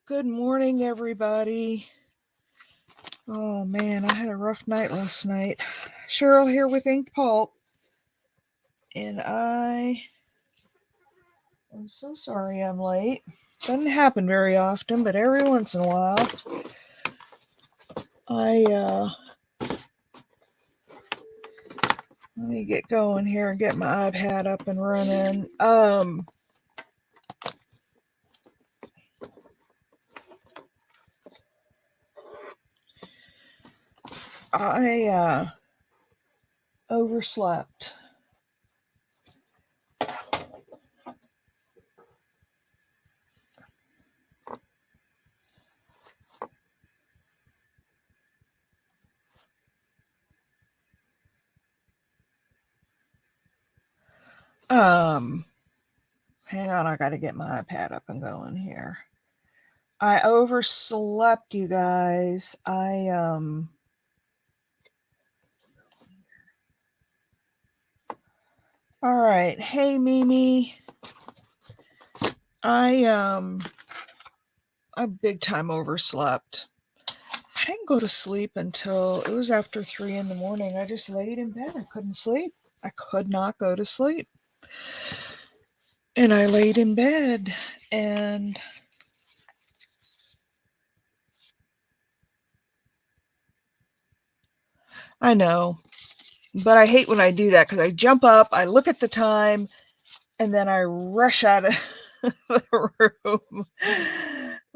Good morning, everybody. Oh man, I had a rough night last night. Cheryl here with Inked Pulp, and I'm so sorry I'm late. Doesn't happen very often, but every once in a while, let me get going here and get my iPad up and running. I overslept. Hang on, I gotta get my iPad up and going here. I overslept, you guys. All right. Hey, Mimi. I big time overslept. I didn't go to sleep until it was after 3 in the morning. I just laid in bed. I couldn't sleep. I could not go to sleep. And I laid in bed and I know, but I hate when I do that because I jump up, I look at the time, and then I rush out of the room.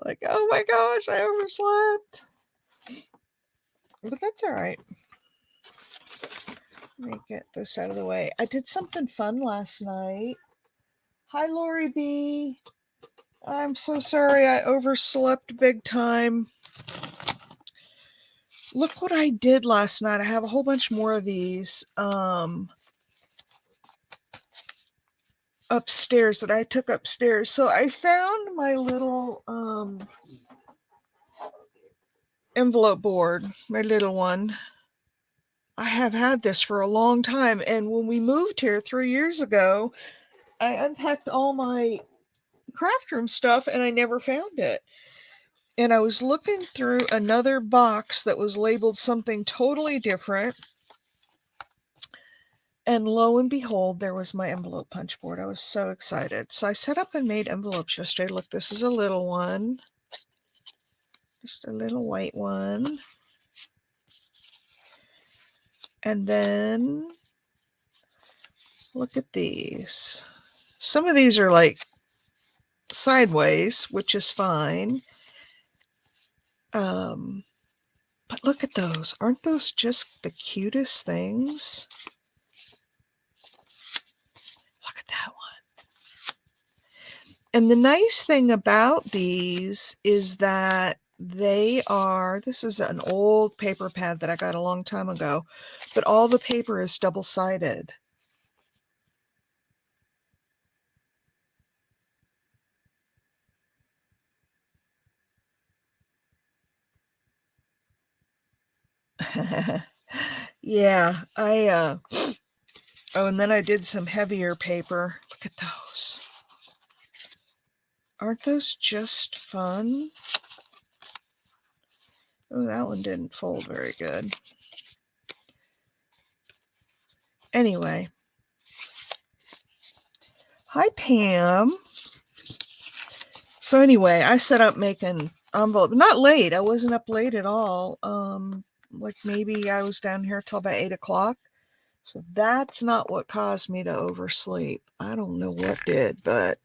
Like, oh my gosh, I overslept. But that's all right. Let me get this out of the way. I did something fun last night. Hi, Lori B. I'm so sorry I overslept big time. Look what I did last night. I have a whole bunch more of these upstairs that I took upstairs. So I found my little envelope board, my little one. I have had this for a long time. And when we moved here 3 years ago, I unpacked all my craft room stuff and I never found it. And I was looking through another box that was labeled something totally different. And lo and behold, there was my envelope punch board. I was so excited. So I set up and made envelopes yesterday. Look, this is a little one. Just a little white one. And then look at these. Some of these are like sideways, which is fine. But look at those. Aren't those just the cutest things? Look at that one. And the nice thing about these is that this is an old paper pad that I got a long time ago, but all the paper is double-sided. Yeah, and then I did some heavier paper. Look at those. Aren't those just fun? Oh, that one didn't fold very good. Anyway. Hi, Pam. So anyway, I set up making envelope. Not late. I wasn't up late at all. Like maybe I was down here till about 8 o'clock. So that's not what caused me to oversleep. I don't know what did, but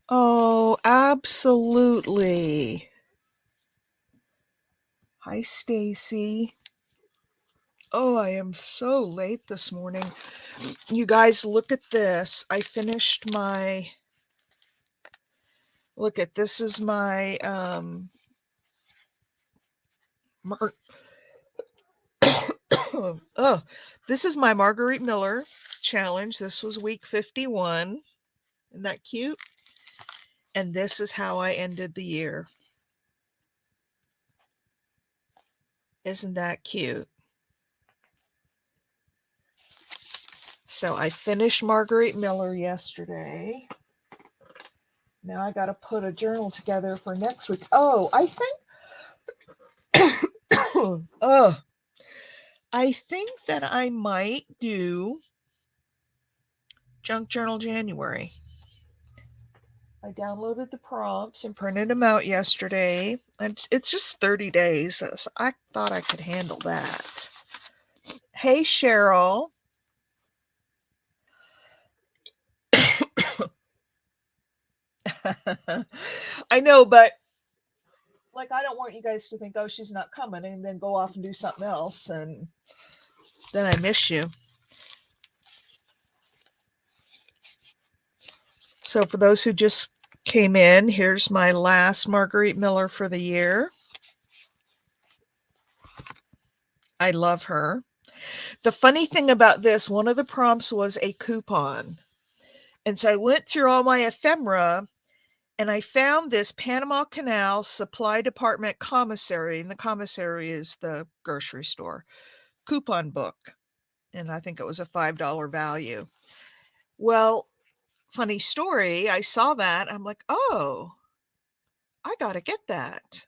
oh, absolutely. Hi, Stacy. Oh, I am so late this morning. You guys, look at this. I finished my, look at, this is my, oh, this is my Marguerite Miller challenge. This was week 51. Isn't that cute? And this is how I ended the year. Isn't that cute? So I finished Marguerite Miller yesterday. Now I got to put a journal together for next week. Oh, I think oh, I think that I might do Junk Journal January. I downloaded the prompts and printed them out yesterday. And it's just 30 days, so I thought I could handle that. Hey, Cheryl. I know, but like, I don't want you guys to think, oh, she's not coming, and then go off and do something else, and then I miss you. So, for those who just came in, here's my last Marguerite Miller for the year. I love her. The funny thing about this, one of the prompts was a coupon. And so I went through all my ephemera and I found this Panama Canal Supply Department commissary, and the commissary is the grocery store, coupon book. And I think it was a $5 value. Well, funny story, I saw that. I'm like, oh, I got to get that.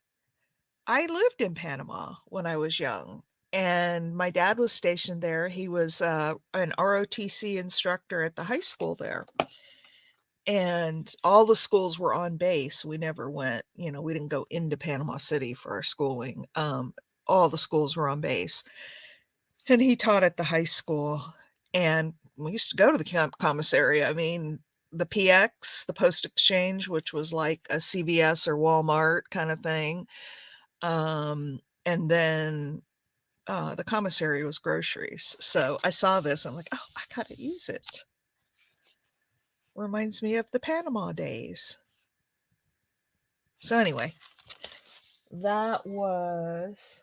I lived in Panama when I was young, and my dad was stationed there. He was an ROTC instructor at the high school there. And all the schools were on base. We never went, we didn't go into Panama City for our schooling. All the schools were on base. And he taught at the high school. And we used to go to the commissary. I mean, the PX, the Post Exchange, which was like a CVS or Walmart kind of thing. And then the commissary was groceries. So I saw this. I'm like, oh, I got to use it. Reminds me of the Panama days. So anyway, that was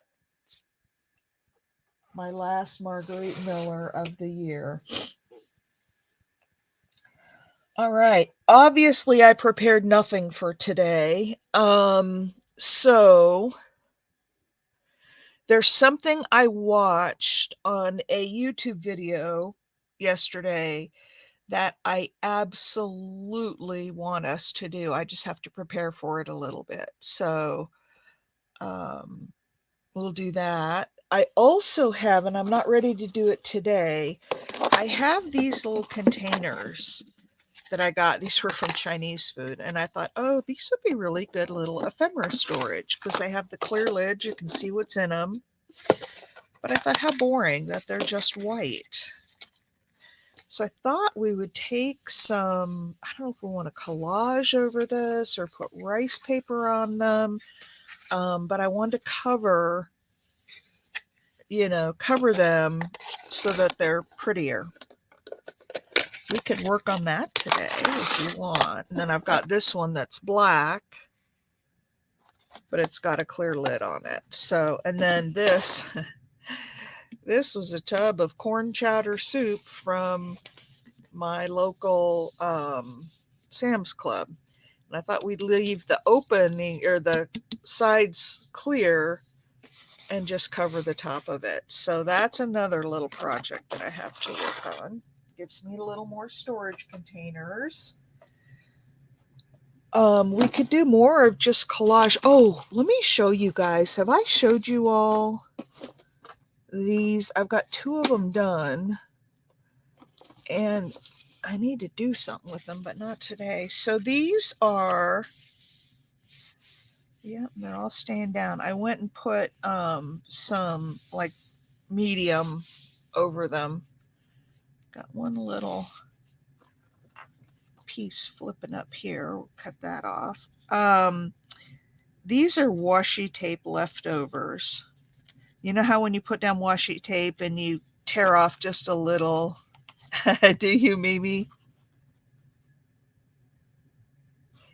my last Marguerite Miller of the year. All right. Obviously, I prepared nothing for today. So there's something I watched on a YouTube video yesterday that I absolutely want us to do. I just have to prepare for it a little bit. So we'll do that. I also have, and I'm not ready to do it today, I have these little containers that I got. These were from Chinese food. And I thought, oh, these would be really good little ephemera storage because they have the clear lid. You can see what's in them. But I thought, how boring that they're just white. So I thought we would take some, I don't know if we want a collage over this or put rice paper on them. But I wanted to cover them so that they're prettier. We could work on that today if you want. And then I've got this one that's black, but it's got a clear lid on it. So, and then this was a tub of corn chowder soup from my local Sam's Club. And I thought we'd leave the opening or the sides clear and just cover the top of it. So that's another little project that I have to work on. Gives me a little more storage containers. We could do more of just collage. Oh, let me show you guys. Have I showed you all these? I've got 2 of them done. And I need to do something with them, but not today. So these are, they're all staying down. I went and put some like medium over them. Got one little piece flipping up here. We'll cut that off. These are washi tape leftovers. You know how when you put down washi tape and you tear off just a little? Do you, Mimi?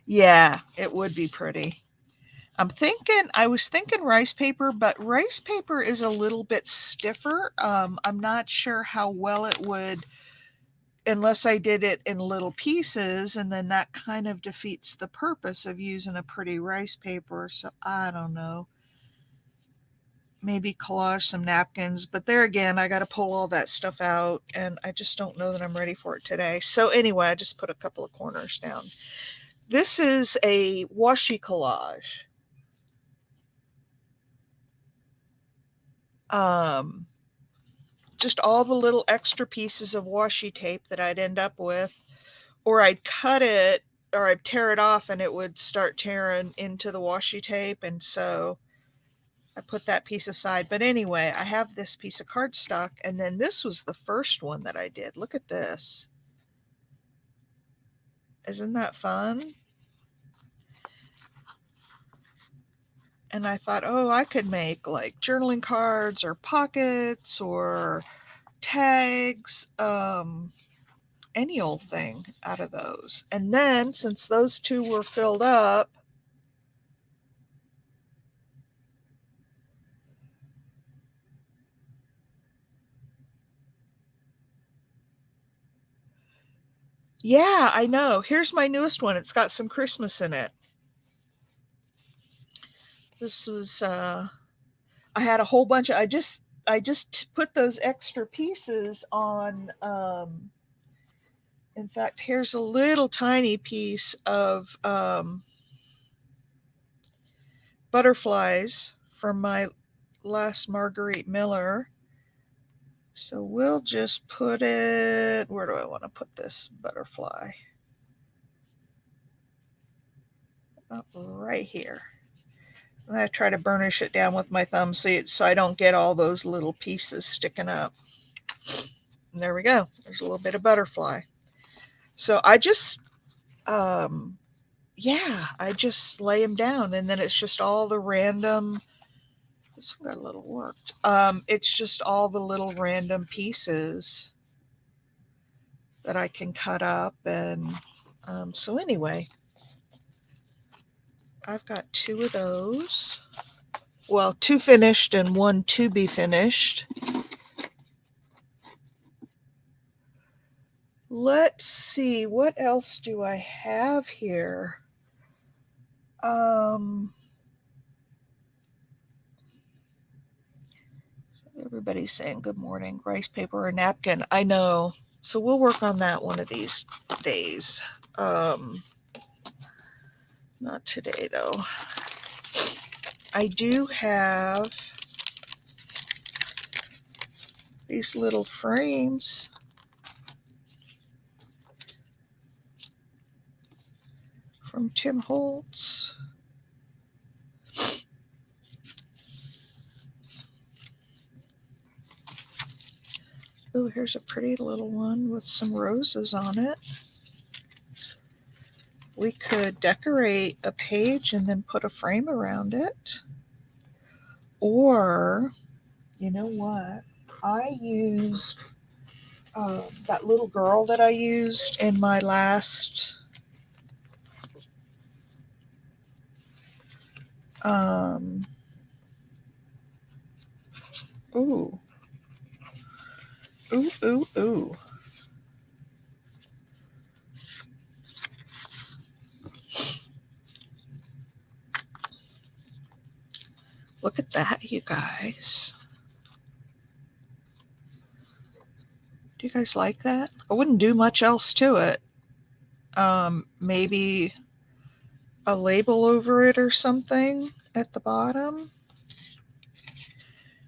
Yeah, it would be pretty. I was thinking rice paper, but rice paper is a little bit stiffer. I'm not sure how well it would unless I did it in little pieces, and then that kind of defeats the purpose of using a pretty rice paper. So I don't know. maybe collage some napkins, but there again, I got to pull all that stuff out, and I just don't know that I'm ready for it today. So anyway, I just put a couple of corners down. This is a washi collage. Um, just all the little extra pieces of washi tape that I'd end up with, or I'd cut it, or I'd tear it off and it would start tearing into the washi tape, and so I put that piece aside. But anyway, I have this piece of cardstock, and then this was the first one that I did. Look at this. Isn't that fun? And I thought, oh, I could make like journaling cards or pockets or tags, any old thing out of those. And then since those two were filled up, yeah, I know. Here's my newest one. It's got some Christmas in it. This was I had a whole bunch of I just put those extra pieces on. In fact, here's a little tiny piece of butterflies from my last Marguerite Miller. So we'll just put it, where do I want to put this butterfly? Up right here. And I try to burnish it down with my thumb so I don't get all those little pieces sticking up. And there we go. There's a little bit of butterfly. So I just, I just lay them down, and then it's just all the random. This one got a little worked. It's just all the little random pieces that I can cut up, and so anyway, I've got two of those. Well, two finished and one to be finished. Let's see, what else do I have here? Everybody's saying good morning. Rice paper or napkin. I know. So we'll work on that one of these days. Not today, though. I do have these little frames from Tim Holtz. Oh, here's a pretty little one with some roses on it. We could decorate a page and then put a frame around it. Or, you know what? I used that little girl that I used in my last ooh. Ooh, ooh, ooh. Look at that, you guys. Do you guys like that? I wouldn't do much else to it. Maybe a label over it or something at the bottom.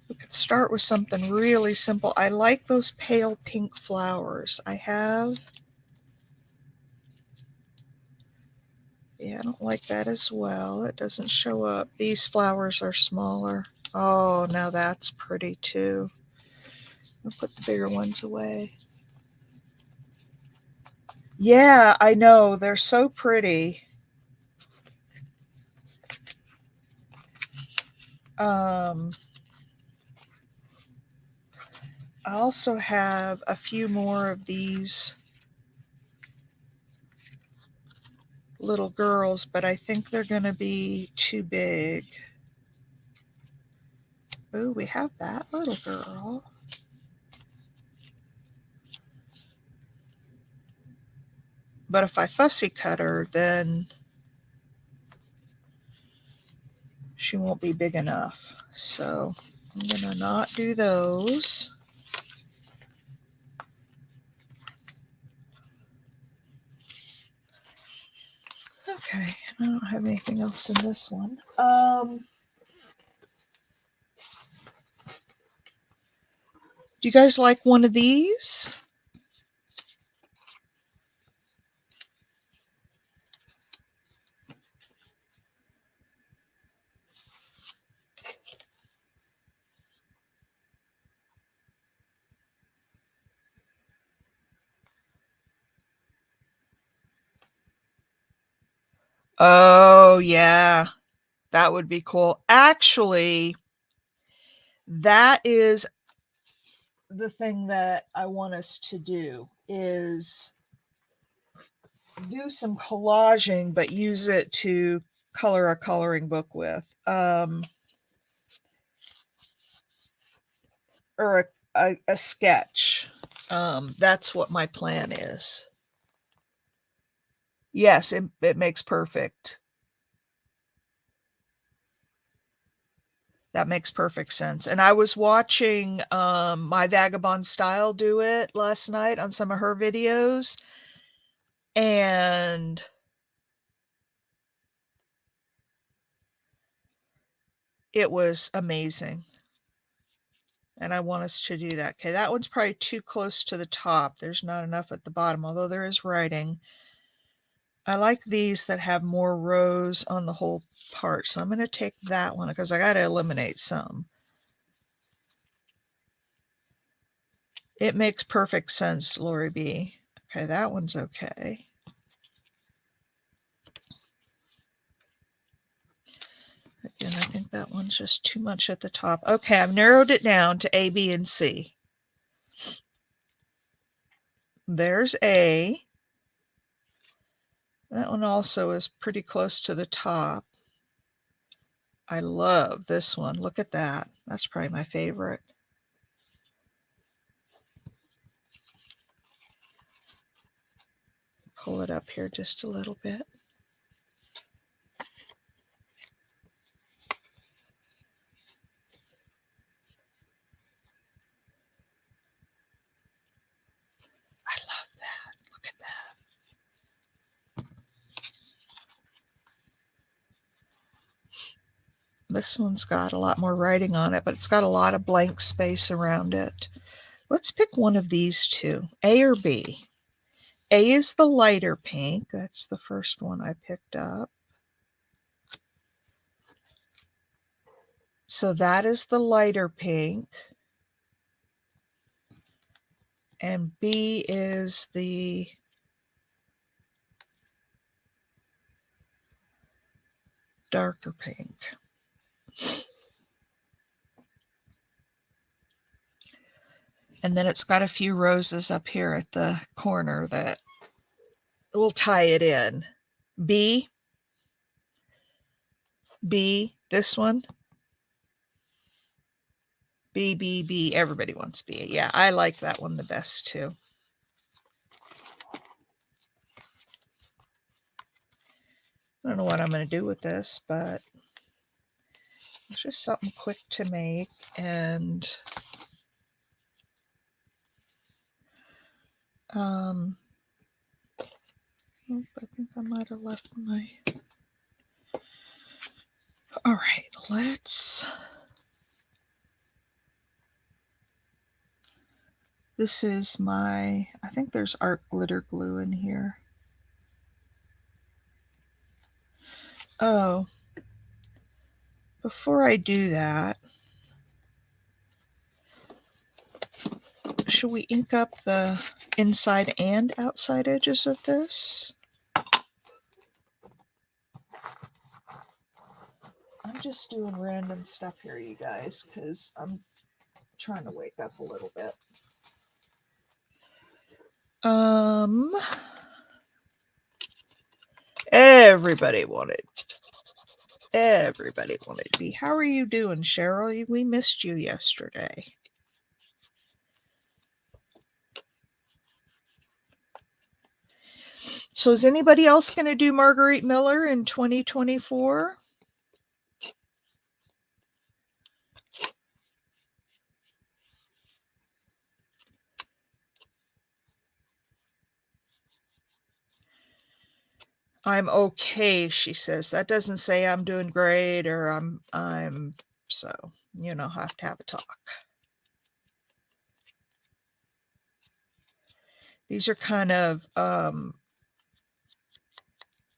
We could start with something really simple. I like those pale pink flowers. I have. Yeah, I don't like that as well. It doesn't show up. These flowers are smaller. Oh, now that's pretty too. I'll put the bigger ones away. Yeah, I know. They're so pretty. I also have a few more of these little girls, but I think they're going to be too big. Oh, we have that little girl. But if I fussy cut her, then she won't be big enough. So I'm going to not do those. Okay, I don't have anything else in this one. Do you guys like one of these? Oh, yeah. That would be cool. Actually, that is the thing that I want us to do, is do some collaging, but use it to color a coloring book with, or a sketch. That's what my plan is. Yes, it makes perfect. That makes perfect sense. And I was watching My Vagabond Style do it last night on some of her videos, and it was amazing. And I want us to do that. Okay, that one's probably too close to the top. There's not enough at the bottom, although there is writing. I like these that have more rows on the whole part. So I'm going to take that one because I got to eliminate some. It makes perfect sense, Lori B. Okay, that one's okay. Again, I think that one's just too much at the top. Okay, I've narrowed it down to A, B, and C. There's A. That one also is pretty close to the top. I love this one. Look at that. That's probably my favorite. Pull it up here just a little bit. I love that. Look at that. This one's got a lot more writing on it, but it's got a lot of blank space around it. Let's pick one of these two, A or B. A is the lighter pink. That's the first one I picked up. So that is the lighter pink. And B is the darker pink. And then it's got a few roses up here at the corner that will tie it in. B, this one. B, B, B. Everybody wants B. Yeah, I like that one the best too. I don't know what I'm going to do with this, but it's just something quick to make. And I think I might have left my... All right, let's... This is my... I think there's art glitter glue in here. Oh, before I do that, should we ink up the inside and outside edges of this? I'm just doing random stuff here, you guys, because I'm trying to wake up a little bit. Everybody wanted me. How are you doing, Cheryl? We missed you yesterday. So is anybody else going to do Marguerite Miller in 2024? I'm okay, she says. That doesn't say I'm doing great or so, have to have a talk. These are kind of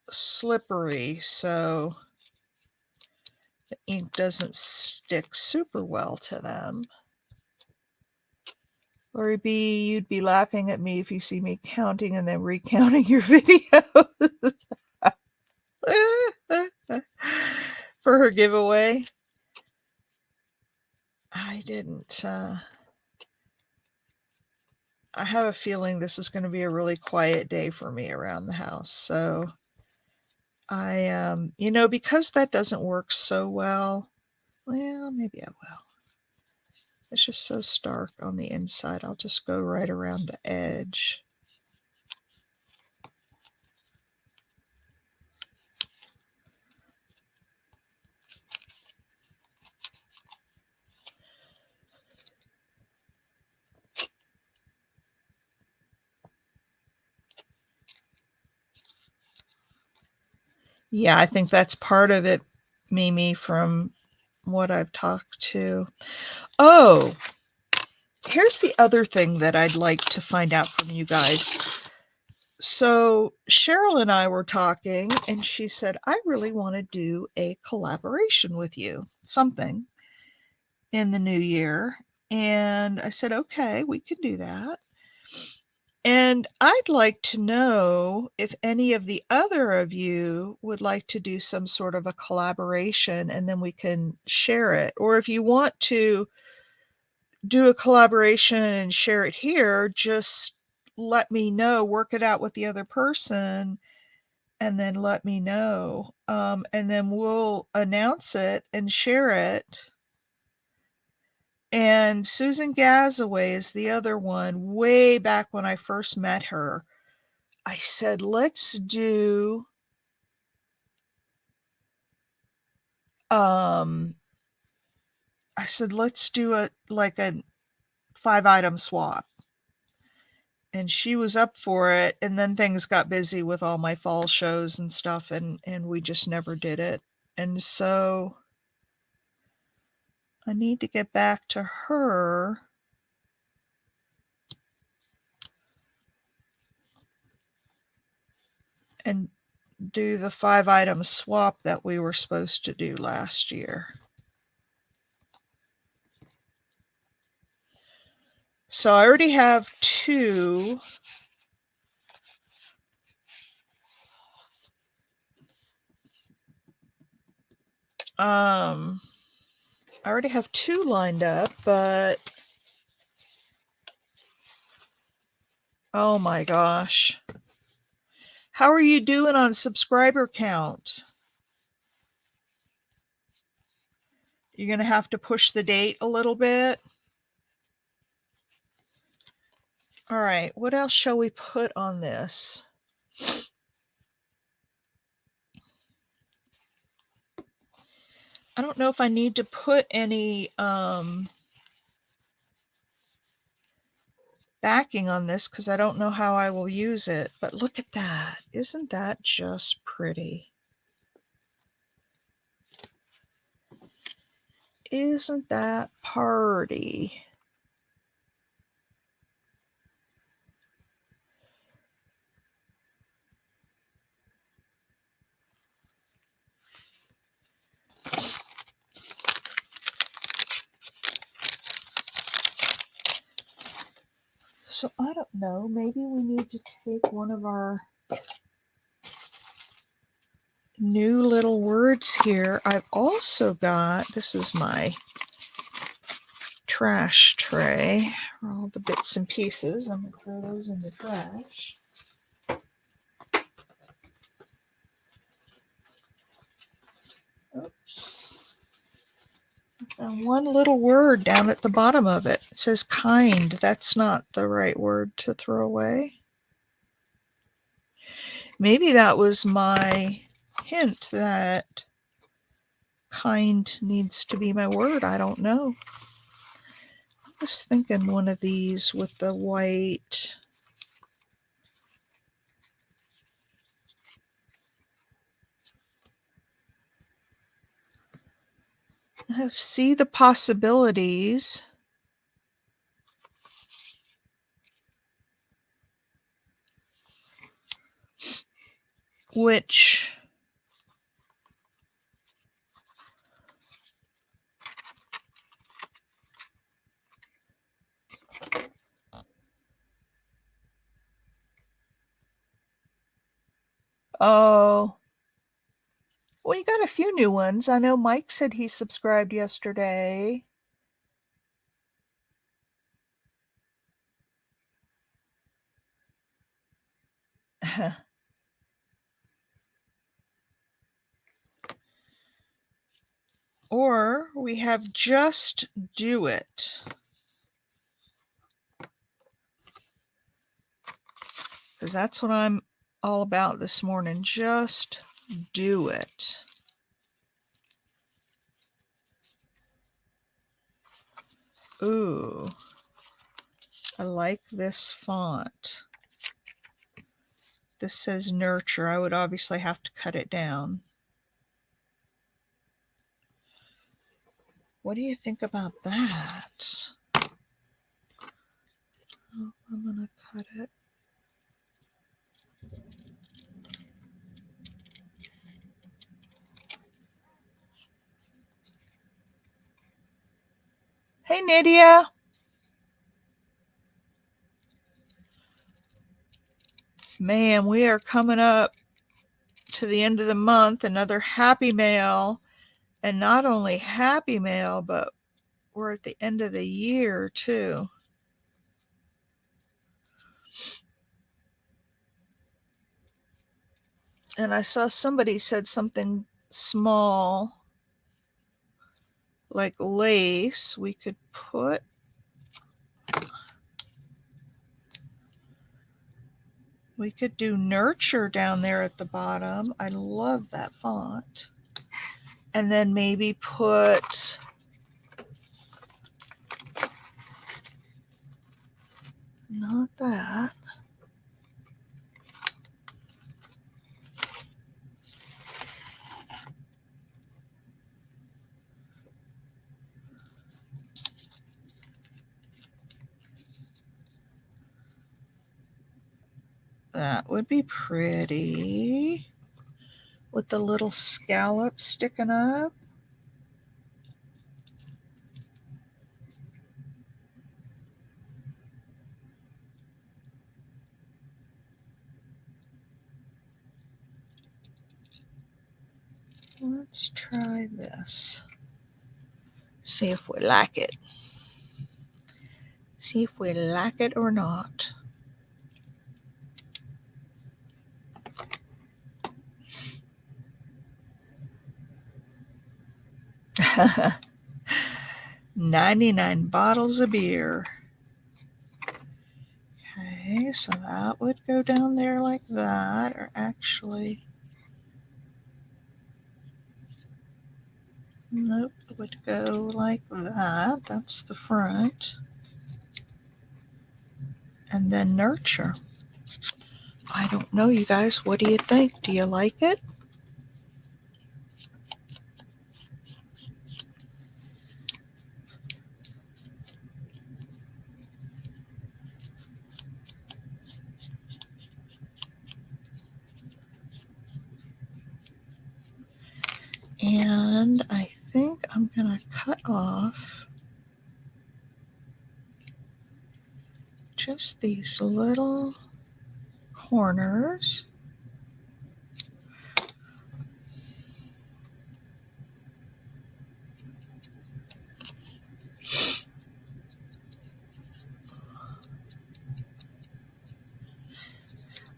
slippery, so the ink doesn't stick super well to them. Or you'd be laughing at me if you see me counting and then recounting your video. For her giveaway. I didn't. I have a feeling this is going to be a really quiet day for me around the house. So because that doesn't work so well, maybe I will. It's just so stark on the inside. I'll just go right around the edge. Yeah, I think that's part of it, Mimi, from what I've talked to. Oh, here's the other thing that I'd like to find out from you guys. So Cheryl and I were talking, and she said, I really want to do a collaboration with you, something in the new year. And I said, okay, we can do that. And I'd like to know if any of the other of you would like to do some sort of a collaboration and then we can share it. Or if you want to do a collaboration and share it here, just let me know, work it out with the other person, and then let me know. And then we'll announce it and share it. And Susan Gazaway is the other one. Way back when I first met her, I said, let's do I said, let's do a 5-item swap. And she was up for it, and then things got busy with all my fall shows and stuff, and we just never did it. And so I need to get back to her and do the 5-item swap that we were supposed to do last year. So I already have 2. I already have 2 lined up, but oh my gosh. How are you doing on subscriber count? You're going to have to push the date a little bit. All right, what else shall we put on this? I don't know if I need to put any backing on this because I don't know how I will use it. But look at that. Isn't that just pretty? Isn't that party? So I don't know. Maybe we need to take one of our new little words here. I've also got, this is my trash tray, all the bits and pieces. I'm going to throw those in the trash. Oops. I found one little word down at the bottom of it. It says kind. That's not the right word to throw away. Maybe that was my hint that kind needs to be my word. I don't know. I was thinking one of these with the white. See the possibilities. Which oh, well, you got a few new ones. I know Mike said he subscribed yesterday. Or we have Just Do It. Because that's what I'm all about this morning. Just do it. Ooh, I like this font. This says Nurture. I would obviously have to cut it down. What do you think about that? Oh, I'm going to cut it. Hey, Nydia. Man, we are coming up to the end of the month. Another happy mail. And not only happy mail, but we're at the end of the year, too. And I saw somebody said something small, like lace. We could do Nurture down there at the bottom. I love that font. And then maybe put not that. That would be pretty. With the little scallop sticking up. Let's try this. See if we like it. See if we like it or not. $99 bottles of beer. Okay, so that would go down there like that, or actually, nope, it would go like that. That's the front. And then Nurture. I don't know, you guys. What do you think? Do you like it? And I think I'm going to cut off just these little corners.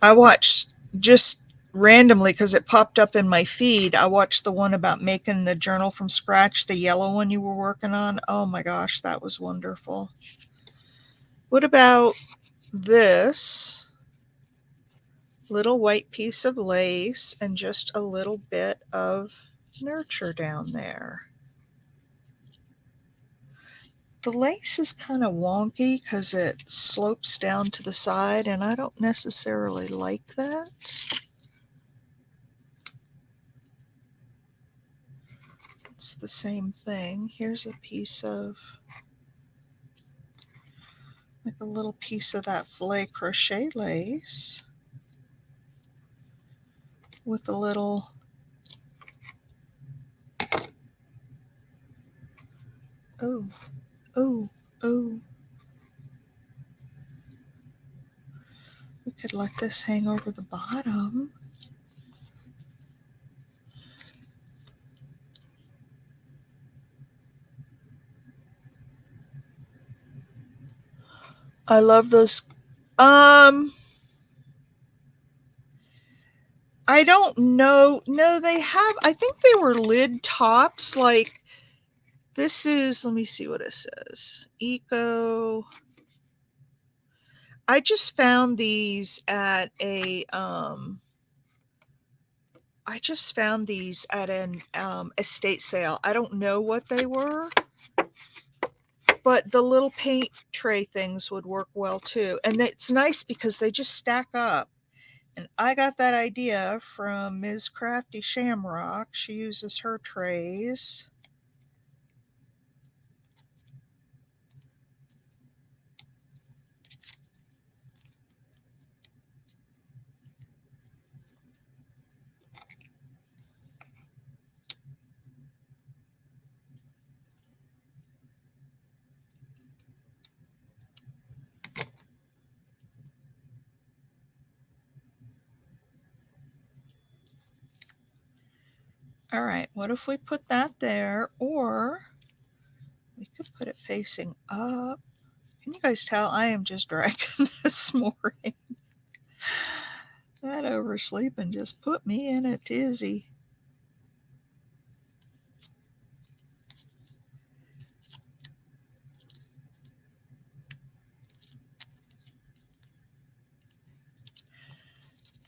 I watched just randomly because it popped up in my feed. I watched the one about making the journal from scratch, the yellow one you were working on. Oh my gosh, that was wonderful. What about this little white piece of lace and just a little bit of Nurture down there? The lace is kind of wonky because it slopes down to the side, and I don't necessarily like that. Let's the same thing. Here's a piece of, like a little piece of that filet crochet lace with a little, oh, oh, oh. We could let this hang over the bottom. I love those. I don't know. No, they have, I think they were lid tops. Like this is, let me see what it says. Eco. I just found these at a, I just found these at an estate sale. I don't know what they were, but the little paint tray things would work well too. And it's nice because they just stack up. And I got that idea from Ms. Crafty Shamrock. She uses her trays. All right, what if we put that there? Or we could put it facing up. Can you guys tell I am just dragging this morning? That oversleeping just put me in a tizzy.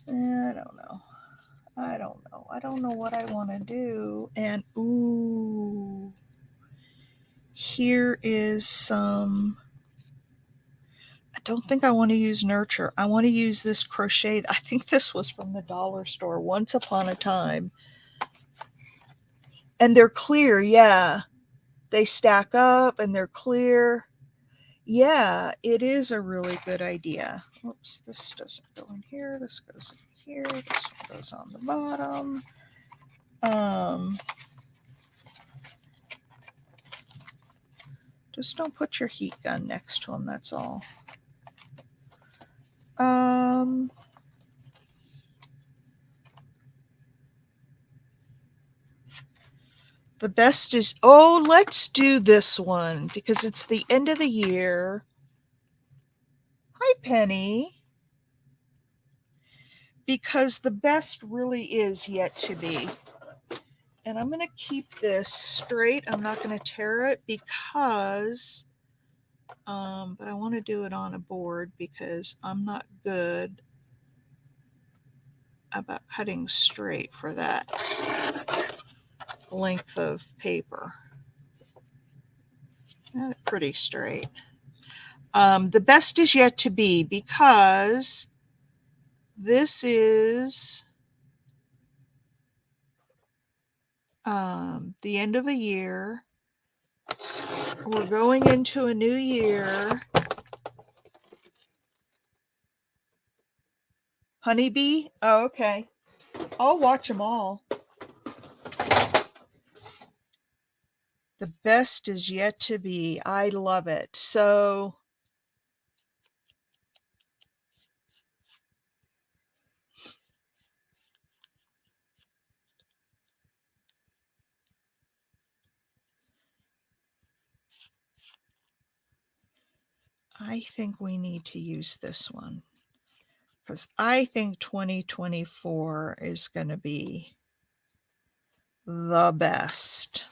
I don't know. I don't know. I don't know what I want to do. And ooh, here is some. I don't think I want to use nurture. I want to use this crochet. I think this was from the dollar store once upon a time. And they're clear, yeah. They stack up and they're clear. Yeah, it is a really good idea. Oops, this doesn't go in here. This goes in here. This one goes on the bottom. Just don't put your heat gun next to them, that's all. The best is, oh, let's do this one because it's the end of the year. Hi, Penny. Because the best really is yet to be. And I'm going to keep this straight. I'm not going to tear it because, but I want to do it on a board because I'm not good about cutting straight for that length of paper. Not pretty straight. The best is yet to be because this is the end of a year. We're going into a new year. Honeybee? Oh, okay. I'll watch them all. The best is yet to be. I love it. So I think we need to use this one because I think 2024 is going to be the best.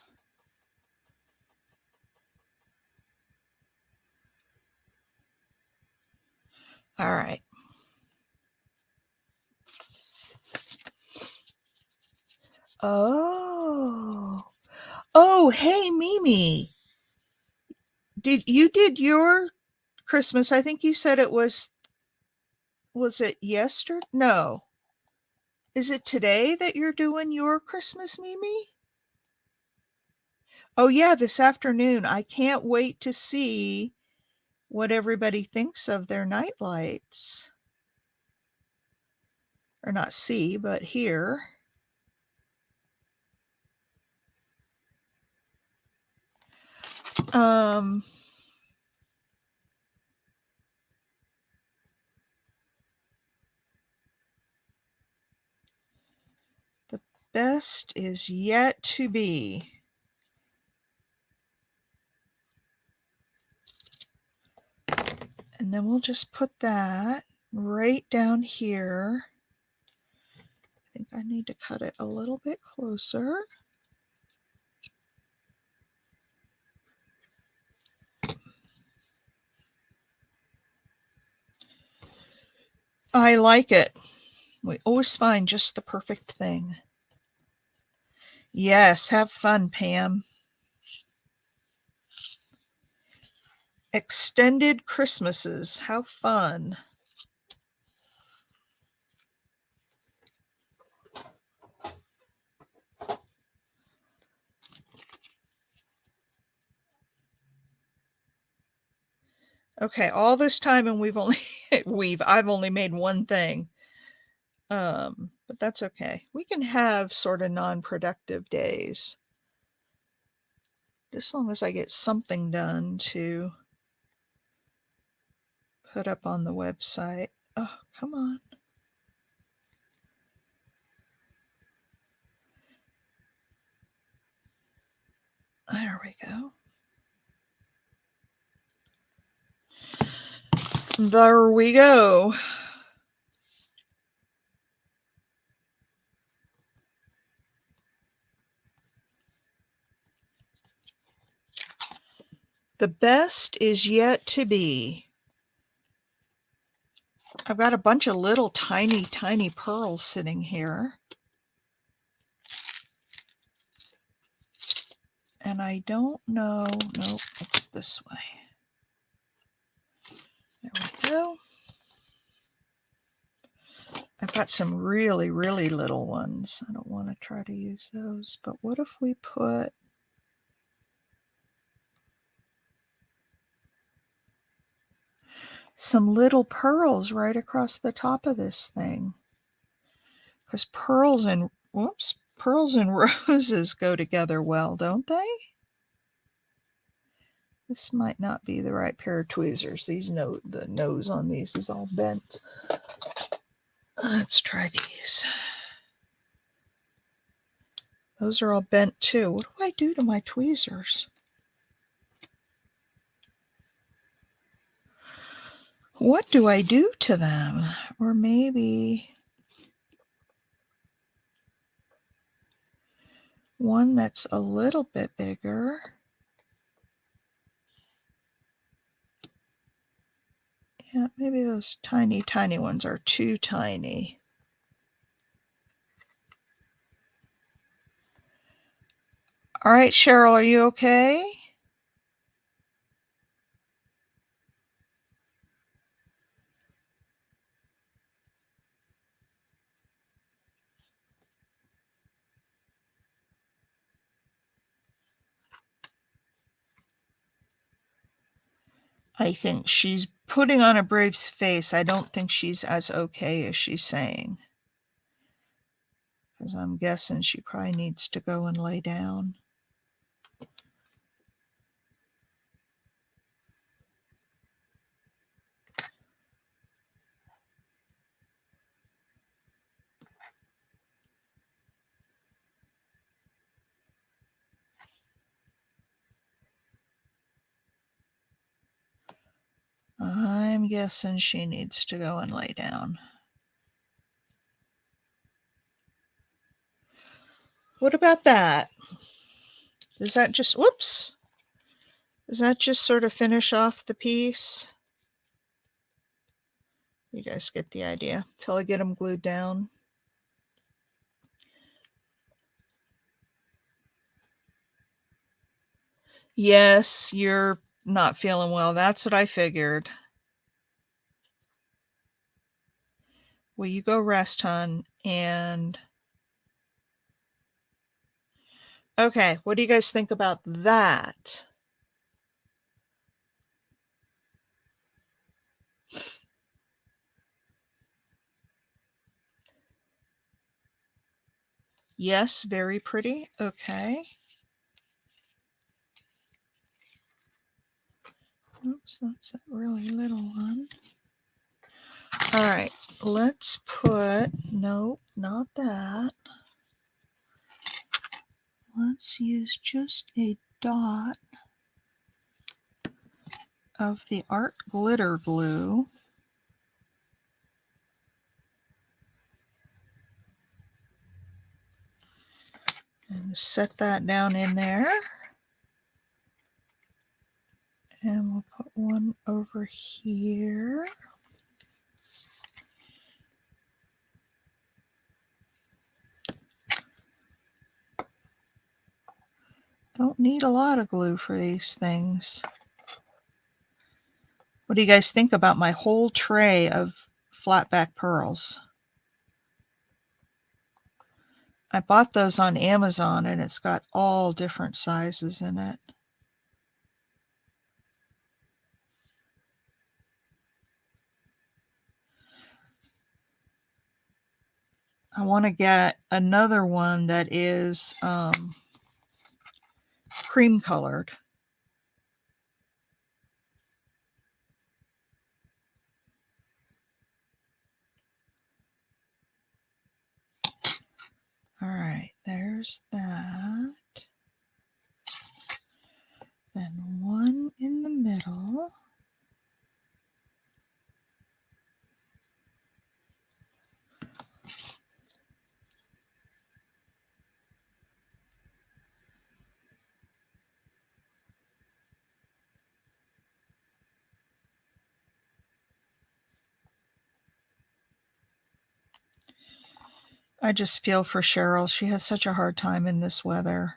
All right. Oh, hey, Mimi. Did your Christmas? I think you said it was it yesterday? No. Is it today that you're doing your Christmas, Mimi? Oh yeah, this afternoon. I can't wait to see what everybody thinks of their night lights. Or not see, but hear. Um, the best is yet to be. And then we'll just put that right down here. I think I need to cut it a little bit closer. I like it. We always find just the perfect thing. Yes, have fun, Pam. Extended Christmases. How fun. Okay, all this time and I've only made one thing. But that's okay. We can have sort of non-productive days. As long as I get something done to put up on the website. Oh, come on. There we go. There we go. The best is yet to be. I've got a bunch of little tiny, tiny pearls sitting here. And I don't know. Nope, it's this way. There we go. I've got some really, really little ones. I don't want to try to use those. But what if we put some little pearls right across the top of this thing? Because pearls and roses go together well, don't they? This might not be the right pair of tweezers. The nose on these is all bent. Let's try these. Those are all bent too. What do I do to my tweezers? What do I do to them? Or maybe one that's a little bit bigger. Yeah, maybe those tiny, tiny ones are too tiny. All right, Cheryl, are you okay? I think she's putting on a brave face. I don't think she's as okay as she's saying. Because I'm guessing she probably needs to go and lay down. I'm guessing she needs to go and lay down. What about that? Does that just, whoops. Does that just sort of finish off the piece? You guys get the idea. Till I get them glued down. Yes, you're not feeling well. That's what I figured. Well, you go rest, hon. And Okay, what do you guys think about that? Yes, very pretty. Okay. Oops, that's a really little one. All right, let's put, nope, not that. Let's use just a dot of the art glitter glue. And set that down in there. And we'll put one over here. Don't need a lot of glue for these things. What do you guys think about my whole tray of flatback pearls? I bought those on Amazon and it's got all different sizes in it. I want to get another one that is cream colored. All right, there's that. Then one in the middle. I just feel for Cheryl. She has such a hard time in this weather.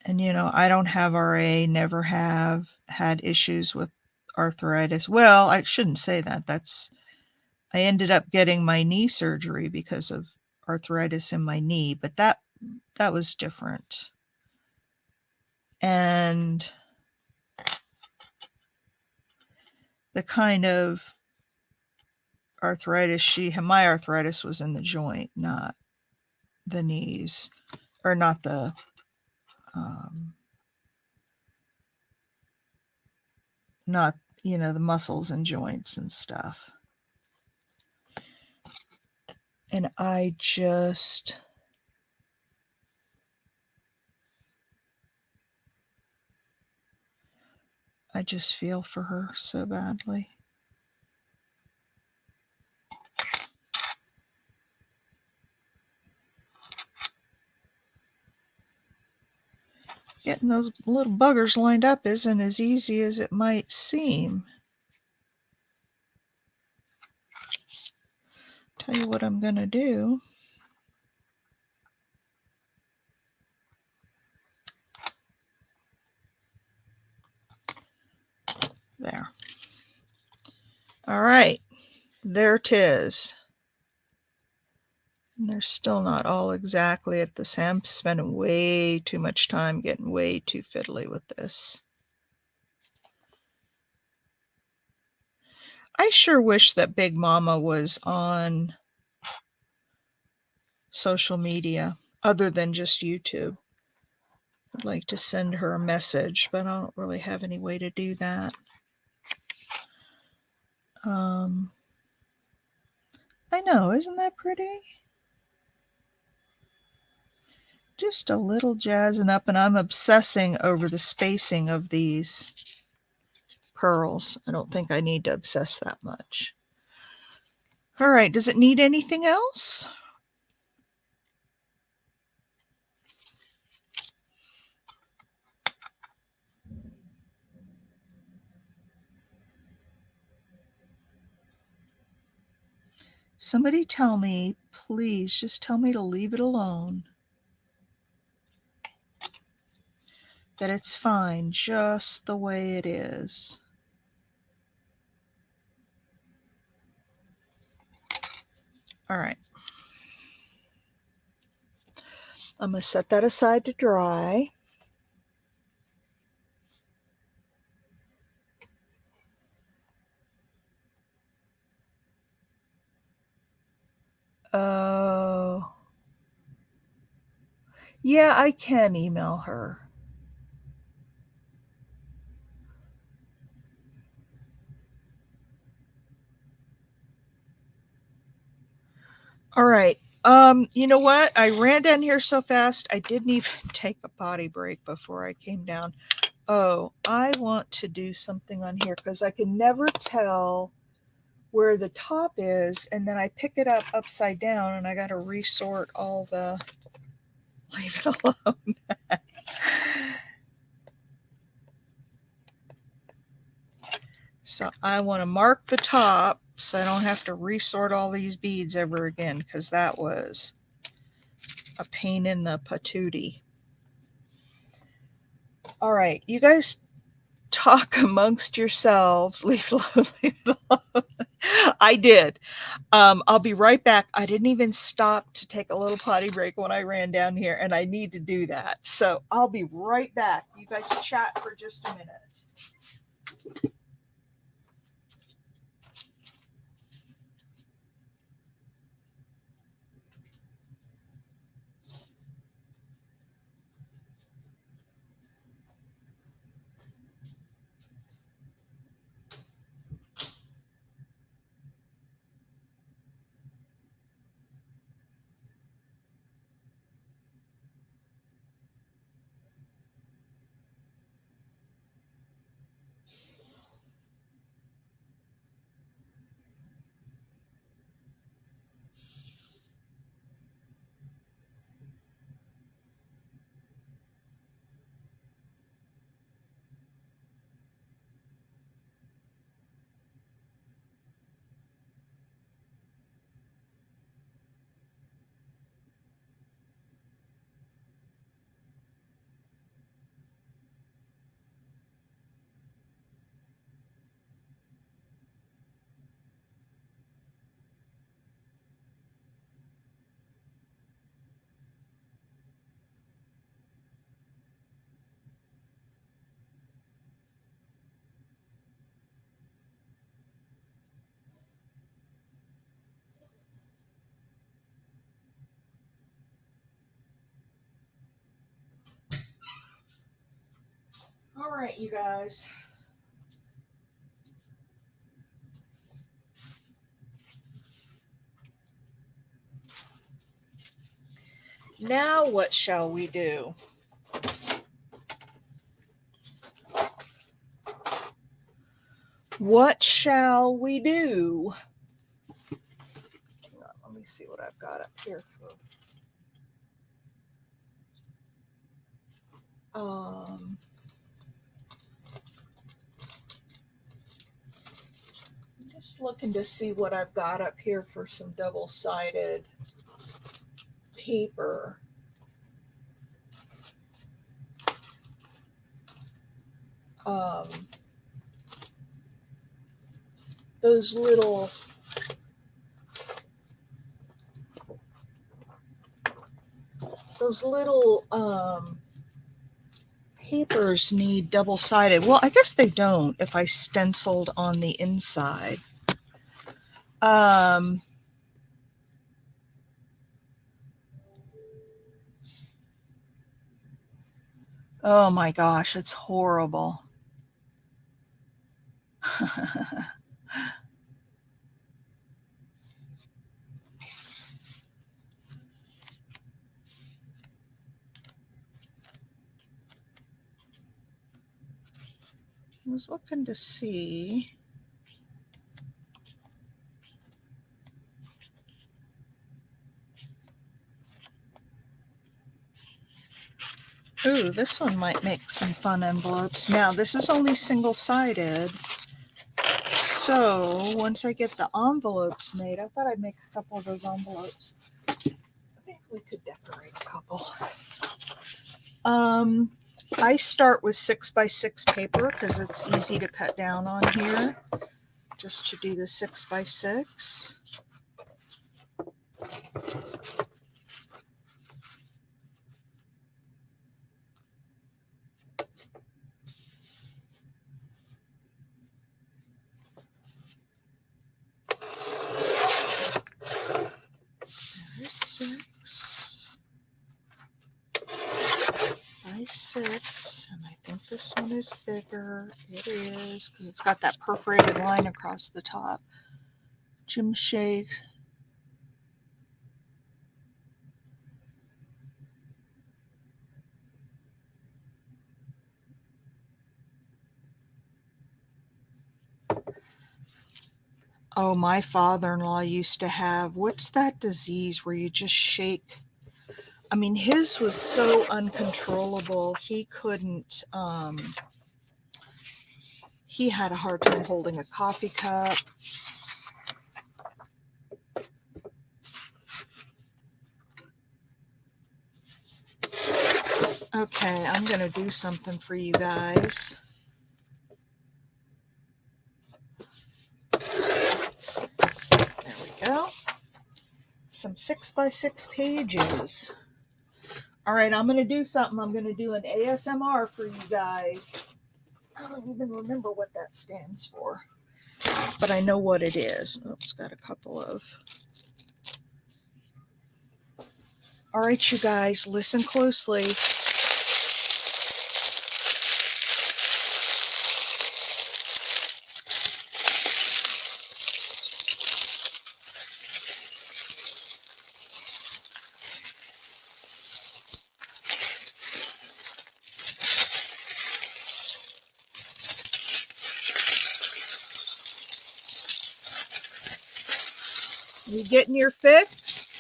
And you know, I don't have RA, never have had issues with arthritis. Well, I shouldn't say that. I ended up getting my knee surgery because of arthritis in my knee, but that was different. And the kind of arthritis my arthritis was in the joint, not the knees, or not the not the muscles and joints and stuff. And I just feel for her so badly. Getting those little buggers lined up isn't as easy as it might seem. Tell you what I'm going to do. There. All right. There 'tis. And they're still not all exactly at the same. I'm spending way too much time getting way too fiddly with this. I sure wish that Big Mama was on social media other than just YouTube. I'd like to send her a message, but I don't really have any way to do that. I know, isn't that pretty? Just a little jazzing up, and I'm obsessing over the spacing of these pearls. I don't think I need to obsess that much. All right, does it need anything else? Somebody tell me, please, just tell me to leave it alone. That it's fine just the way it is. All right. I'm going to set that aside to dry. Oh, yeah, I can email her. All right. You know what? I ran down here so fast, I didn't even take a potty break before I came down. Oh, I want to do something on here because I can never tell where the top is, and then I pick it up upside down and I got to resort all the. Leave it alone. So I want to mark the top so I don't have to resort all these beads ever again, because that was a pain in the patootie. All right, you guys talk amongst yourselves. Leave it alone. Leave it alone. I did. I'll be right back. I didn't even stop to take a little potty break when I ran down here, and I need to do that. So I'll be right back. You guys chat for just a minute. All right, you guys. Now what shall we do? What shall we do? Let me see what I've got up here for. I'm just looking to see what I've got up here for some double-sided paper. Um, those little papers need double-sided. Well, I guess they don't if I stenciled on the inside. Oh my gosh, it's horrible. I was looking to see. Ooh, this one might make some fun envelopes. Now, this is only single-sided. So, once I get the envelopes made, I thought I'd make a couple of those envelopes. I think we could decorate a couple. I start with 6x6 paper because it's easy to cut down on here. Just to do the 6x6. 6x6, and I think this one is bigger. It is, because it's got that perforated line across the top. Jim Shade. Oh, my father-in-law used to have, what's that disease where you just shake? I mean, his was so uncontrollable. He couldn't, he had a hard time holding a coffee cup. Okay, I'm going to do something for you guys. There we go. Some 6x6 pages. All right, I'm going to do something. I'm going to do an ASMR for you guys. I don't even remember what that stands for, but I know what it is. Oh, it's got a couple of. All right, you guys, listen closely. You getting your fix?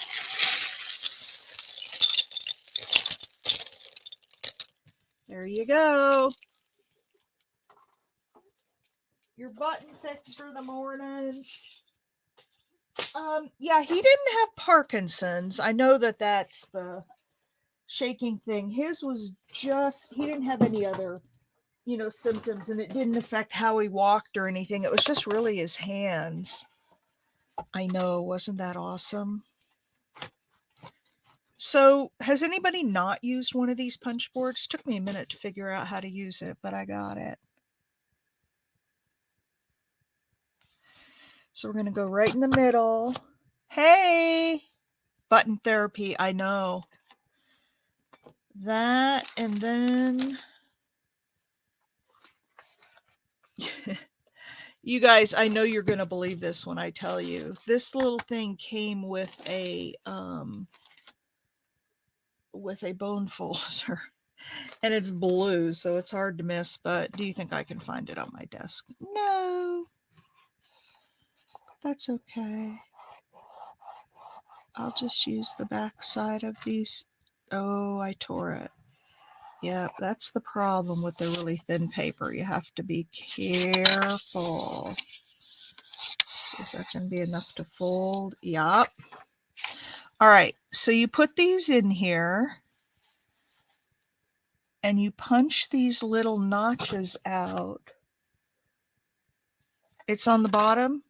There you go. Your button fix for the morning. Yeah, he didn't have Parkinson's. I know that that's the shaking thing. His was just, he didn't have any other, symptoms, and it didn't affect how he walked or anything. It was just really his hands. I know, wasn't that awesome? So, has anybody not used one of these punch boards? Took me a minute to figure out how to use it, but I got it. So, we're going to go right in the middle. Hey! Button therapy, I know. That, and then you guys, I know you're going to believe this when I tell you. This little thing came with a bone folder. And it's blue, so it's hard to miss, but do you think I can find it on my desk? No. That's okay. I'll just use the back side of these. Oh, I tore it. Yep, that's the problem with the really thin paper. You have to be careful. See if that can be enough to fold. Yup. All right, so you put these in here and you punch these little notches out. It's on the bottom?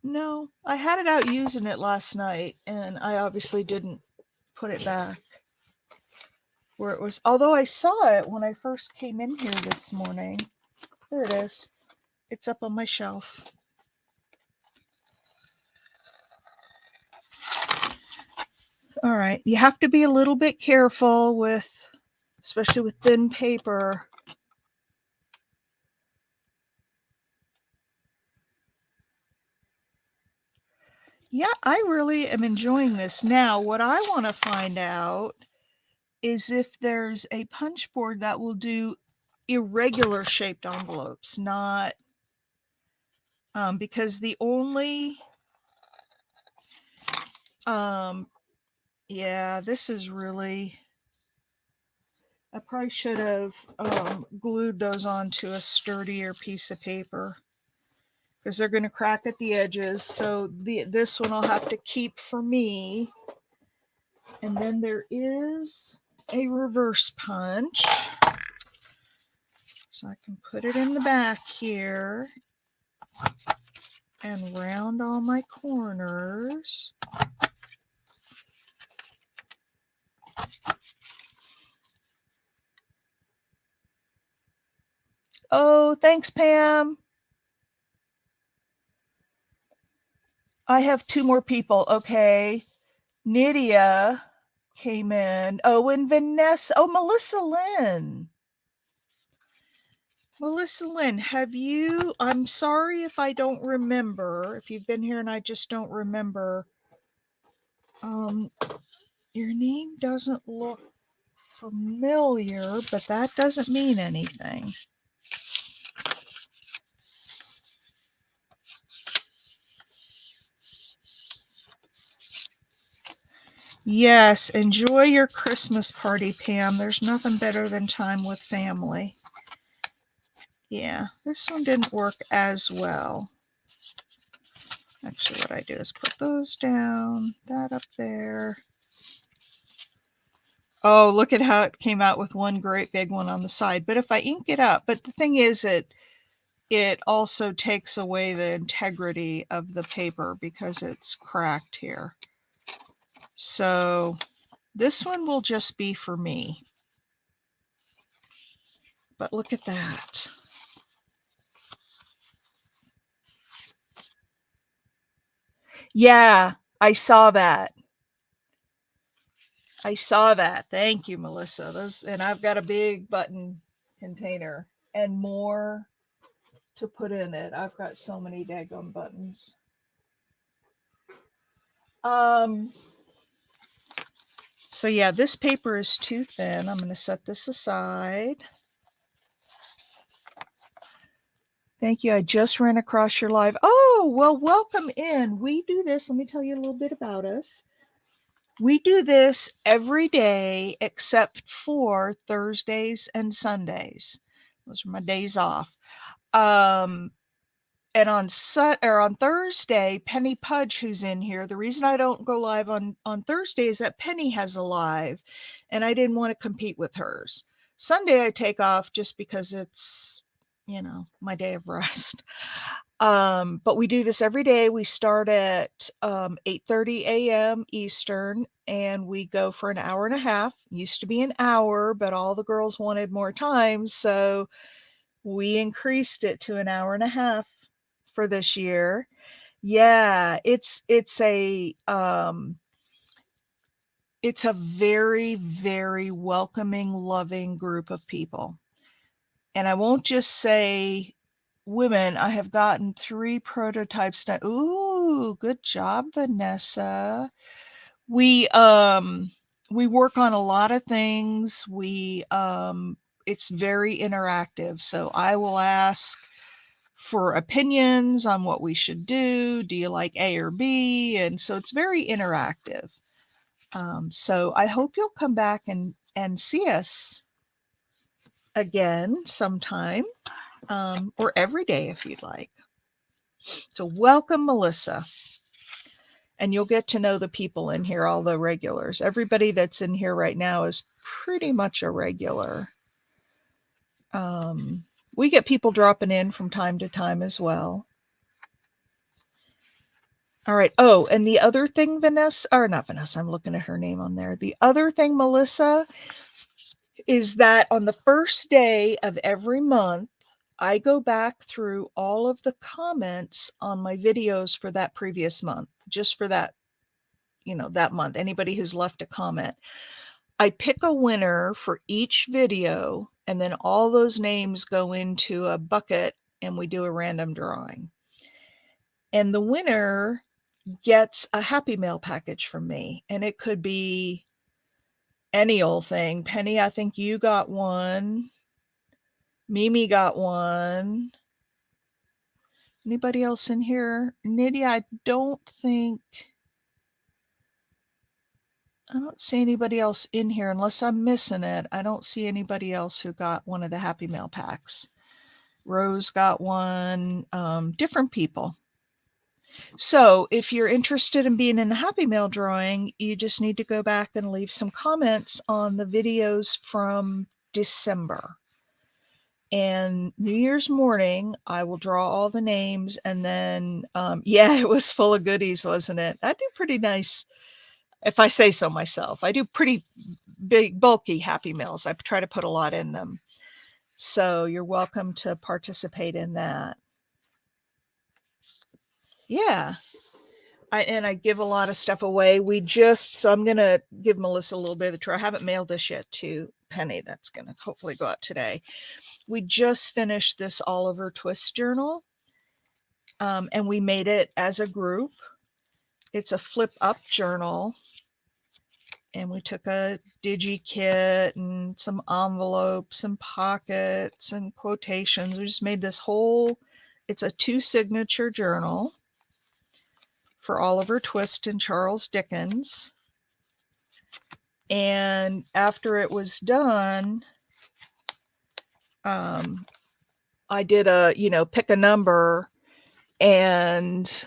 No, I had it out using it last night and I obviously didn't put it back where it was. Although I saw it when I first came in here this morning. There it is. It's up on my shelf. All right, you have to be a little bit careful with, especially with thin paper. Yeah, I really am enjoying this. Now, what I want to find out is if there's a punch board that will do irregular shaped envelopes, not because the only yeah, this is really, I probably should have glued those onto a sturdier piece of paper because they're going to crack at the edges. So this one I'll have to keep for me. And then there is a reverse punch. So I can put it in the back here and round all my corners. Oh, thanks, Pam. I have two more people. Okay. Nydia came in. Oh, and Vanessa. Oh, Melissa Lynn. Melissa Lynn, have you, I'm sorry if I don't remember, if you've been here and I just don't remember, your name doesn't look familiar, but that doesn't mean anything. Yes, enjoy your Christmas party, Pam. There's nothing better than time with family. Yeah, this one didn't work as well. Actually, what I do is put those down, that up there. Oh, look at how it came out with one great big one on the side. But if I ink it up, but the thing is, it also takes away the integrity of the paper because it's cracked here. So this one will just be for me. But look at that. Yeah, I saw that. I saw that. Thank you, Melissa. Those, and I've got a big button container and more to put in it. I've got so many daggone buttons. So yeah, this paper is too thin. I'm going to set this aside. Thank you. I just ran across your live. Oh, well, welcome in. We do this. Let me tell you a little bit about us. We do this every day except for Thursdays and Sundays. Those are my days off. And on Thursday, Penny Pudge, who's in here, the reason I don't go live on Thursday is that Penny has a live, and I didn't want to compete with hers. Sunday I take off just because it's, my day of rest. But we do this every day. We start at 8:30 a.m. Eastern, and we go for an hour and a half. Used to be an hour, but all the girls wanted more time, so we increased it to an hour and a half for this year. Yeah, it's a very, very welcoming, loving group of people. And I won't just say women. I have gotten 3 prototypes done. Ooh, good job, Vanessa. We work on a lot of things. It's very interactive. So I will ask for opinions on what we should do. Do you like A or B? And so it's very interactive. So I hope you'll come back and see us again sometime, or every day if you'd like. So welcome, Melissa. And you'll get to know the people in here, all the regulars. Everybody that's in here right now is pretty much a regular. We get people dropping in from time to time as well. All right. Oh, and the other thing, Vanessa, or not Vanessa, I'm looking at her name on there. The other thing, Melissa, is that on the first day of every month, I go back through all of the comments on my videos for that previous month, just for that, that month. Anybody who's left a comment. I pick a winner for each video, and then all those names go into a bucket and we do a random drawing. And the winner gets a Happy Mail package from me, and it could be any old thing. Penny, I think you got one. Mimi got one. Anybody else in here? Nydia, I don't see anybody else in here unless I'm missing it. I don't see anybody else who got one of the Happy Mail packs. Rose got one. Different people. So if you're interested in being in the Happy Mail drawing, you just need to go back and leave some comments on the videos from December. And New Year's morning, I will draw all the names, and then, yeah, it was full of goodies, wasn't it? I do pretty nice, if I say so myself. I do pretty big, bulky Happy Meals. I try to put a lot in them. So you're welcome to participate in that. Yeah. I give a lot of stuff away. So I'm going to give Melissa a little bit of the tour. I haven't mailed this yet to Penny. That's going to hopefully go out today. We just finished this Oliver Twist journal, and we made it as a group. It's a flip up journal, and we took a digi kit and some envelopes and pockets and quotations. We just made this whole, it's a 2 signature journal for Oliver Twist and Charles Dickens. And after it was done, I did pick a number, and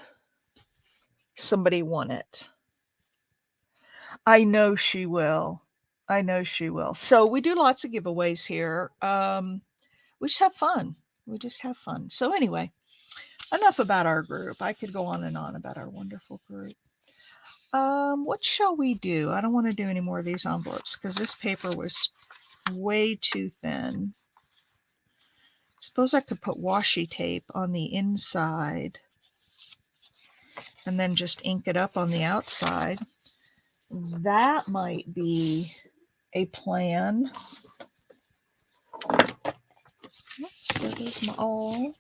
somebody won it. I know she will. I know she will. So we do lots of giveaways here. We just have fun. We just have fun. So anyway, enough about our group. I could go on and on about our wonderful group. What shall we do? I don't want to do any more of these envelopes because this paper was way too thin. Suppose I could put washi tape on the inside and then just ink it up on the outside. That might be a plan. Oops, there goes my all.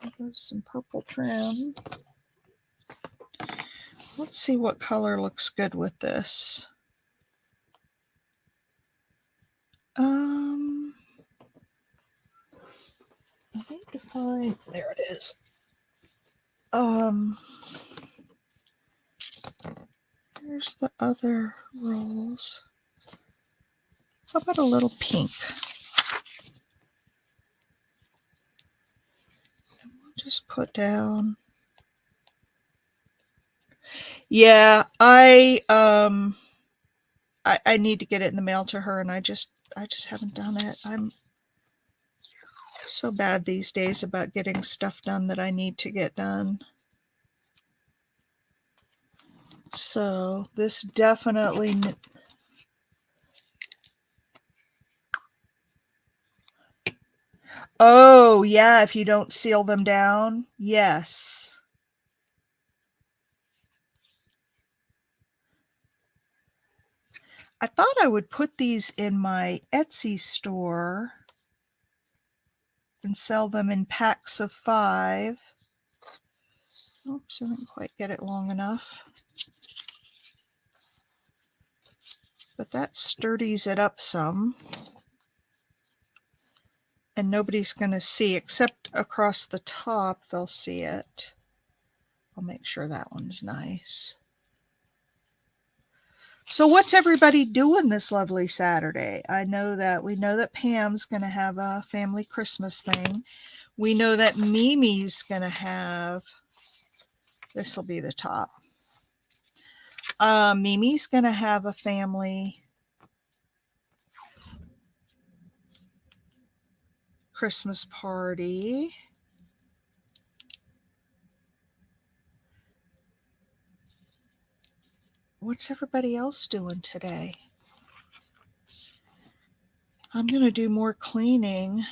There goes some purple trim. Let's see what color looks good with this. I need to find, there it is. Here's the other rolls. How about a little pink? And we'll just put down. Yeah, I need to get it in the mail to her, and I just haven't done it. I'm so bad these days about getting stuff done that I need to get done. So this definitely. Oh, yeah, if you don't seal them down. Yes. I thought I would put these in my Etsy store and sell them in packs of 5. Oops, I didn't quite get it long enough. But that sturdies it up some. And nobody's going to see, except across the top, they'll see it. I'll make sure that one's nice. So what's everybody doing this lovely Saturday? We know that Pam's going to have a family Christmas thing. We know that Mimi's going to have, this will be the top. Mimi's going to have a family Christmas party. What's everybody else doing today? I'm going to do more cleaning.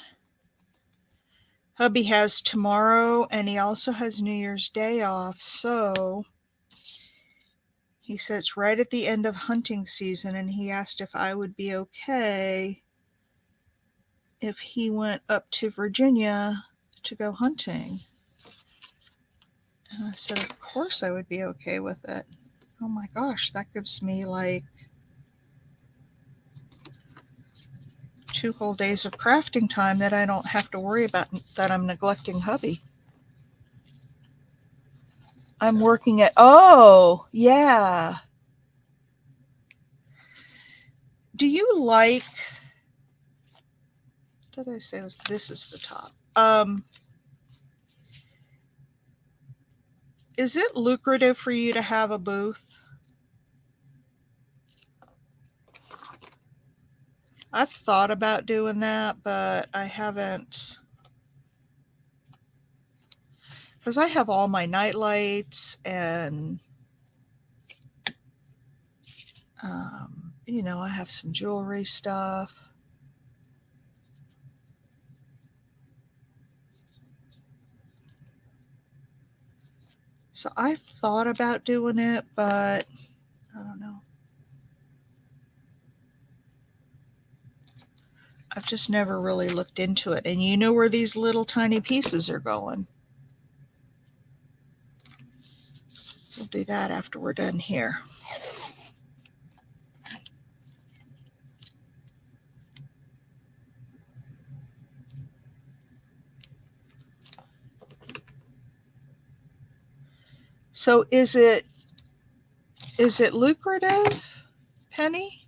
Hubby has tomorrow, and he also has New Year's Day off, so he said it's right at the end of hunting season, and he asked if I would be okay if he went up to Virginia to go hunting. And I said, of course I would be okay with it. Oh my gosh, that gives me like 2 whole days of crafting time that I don't have to worry about that I'm neglecting hubby. I'm working at, oh, yeah. Do you like, what did I say this is the top? Is it lucrative for you to have a booth? I've thought about doing that, but I haven't. Because I have all my night lights and, I have some jewelry stuff. So I thought about doing it, but I don't know. I've just never really looked into it. And you know where these little tiny pieces are going. We'll do that after we're done here. So is it lucrative, Penny?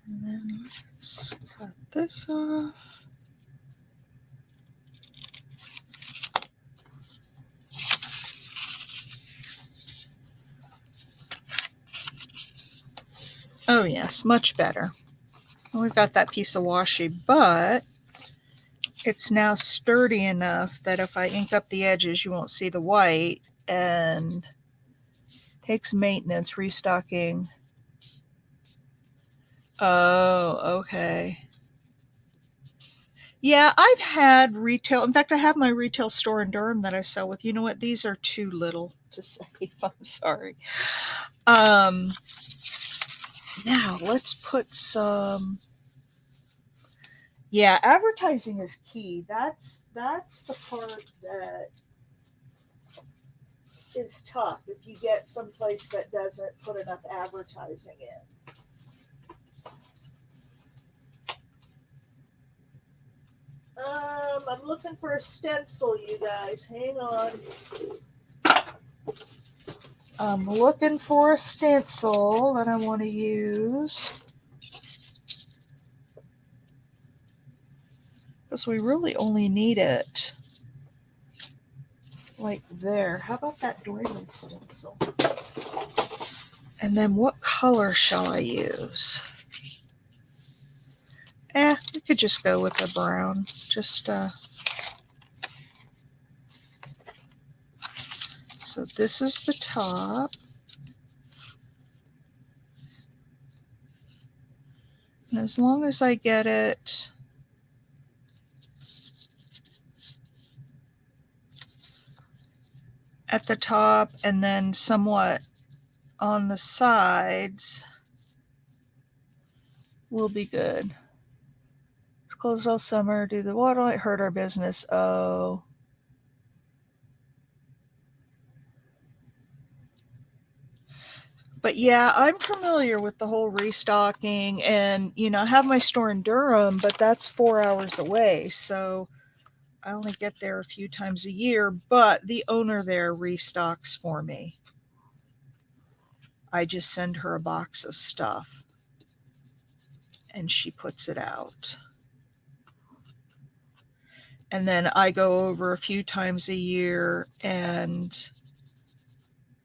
And then let's cut this off. Oh yes, much better. We've got that piece of washi, but it's now sturdy enough that if I ink up the edges, you won't see the white, and takes maintenance restocking. Oh, okay. Yeah, I've had retail. In fact, I have my retail store in Durham that I sell with. You know what? These are too little to save. I'm sorry. Now let's put some. Yeah, advertising is key. That's the part that is tough if you get someplace that doesn't put enough advertising in. I'm looking for a stencil, you guys. Hang on. I'm looking for a stencil that I want to use. Because we really only need it like there. How about that doily stencil? And then what color shall I use? We could just go with the brown. So this is the top. And as long as I get it at the top and then somewhat on the sides, we'll be good. Closed all summer, do the water light, hurt our business. Oh. But yeah, I'm familiar with the whole restocking, and I have my store in Durham, but that's 4 hours away. So I only get there a few times a year, but the owner there restocks for me. I just send her a box of stuff and she puts it out. And then I go over a few times a year and,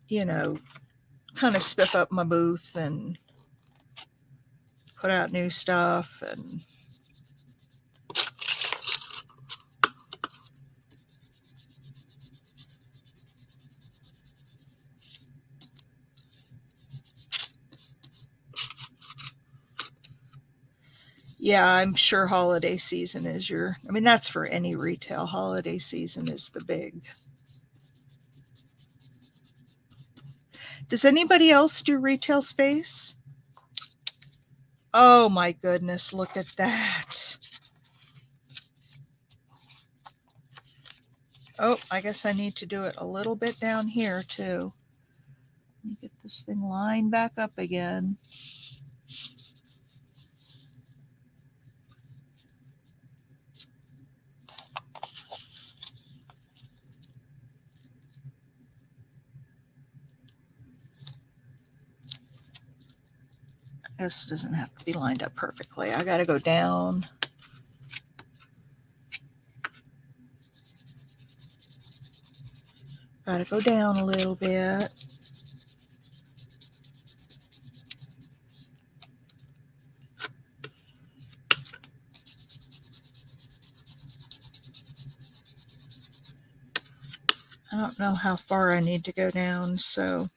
kind of spiff up my booth and put out new stuff. And yeah, I'm sure holiday season is that's for any retail. Holiday season is the big. Does anybody else do retail space? Oh my goodness, look at that. Oh, I guess I need to do it a little bit down here too. Let me get this thing lined back up again. This doesn't have to be lined up perfectly. I got to go down. Got to go down a little bit. I don't know how far I need to go down, so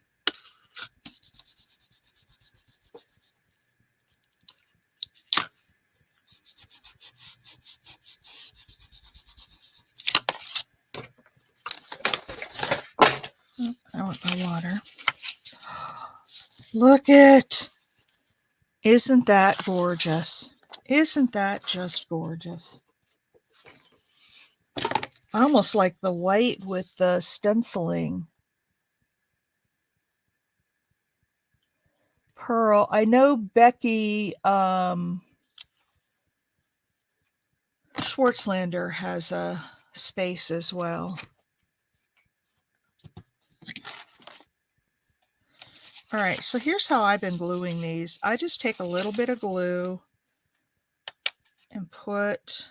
I want my water. Look it! Isn't that gorgeous? Isn't that just gorgeous? I almost like the white with the stenciling. Pearl. I know Becky Schwartzlander has a space as well. All right, so here's how I've been gluing these. I just take a little bit of glue and put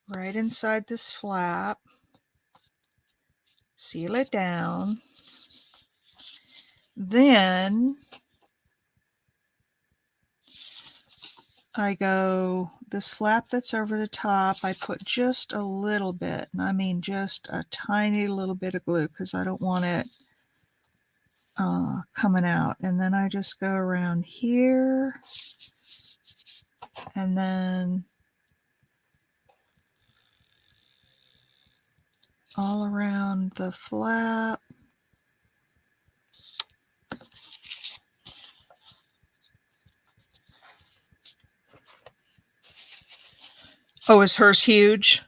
right inside this flap, seal it down. Then I go, this flap that's over the top, I put just a little bit, and I mean just a tiny little bit of glue because I don't want it coming out. And then I just go around here and then all around the flap. Oh, is hers huge?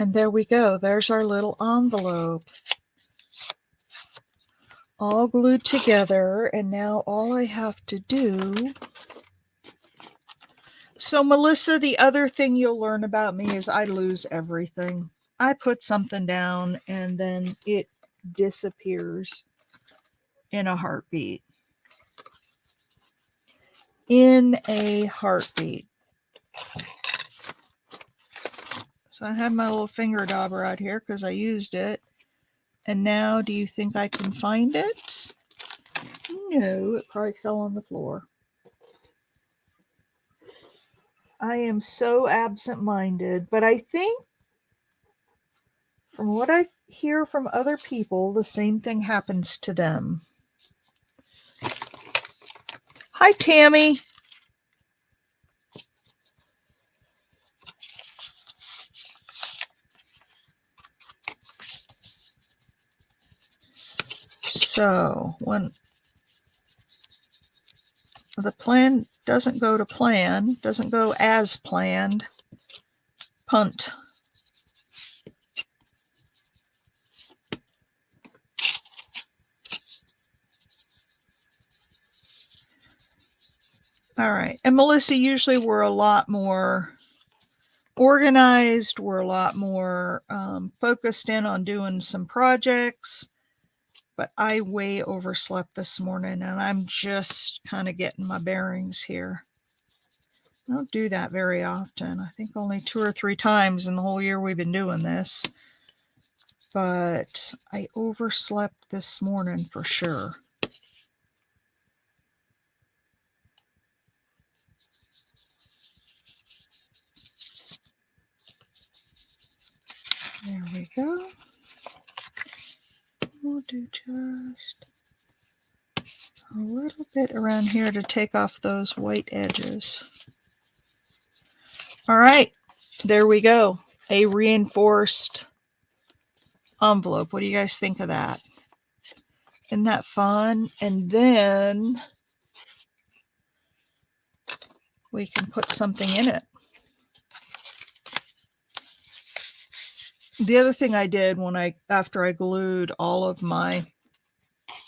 And there we go. There's our little envelope. All glued together. And now all I have to do. So Melissa, the other thing you'll learn about me is I lose everything. I put something down and then it disappears in a heartbeat. In a heartbeat. So I have my little finger dauber out here because I used it. And now, do you think I can find it? No, it probably fell on the floor. I am so absent-minded, but I think from what I hear from other people, the same thing happens to them. Hi, Tammy. So when the plan doesn't go to plan, doesn't go as planned, punt. All right. And Melissa, usually we're a lot more organized. We're a lot more focused in on doing some projects. But I way overslept this morning and I'm just kind of getting my bearings here. I don't do that very often. I think only 2 or 3 times in the whole year we've been doing this. But I overslept this morning for sure. There we go. We'll do just a little bit around here to take off those white edges. All right, there we go. A reinforced envelope. What do you guys think of that? Isn't that fun? And then we can put something in it. The other thing I did after I glued all of my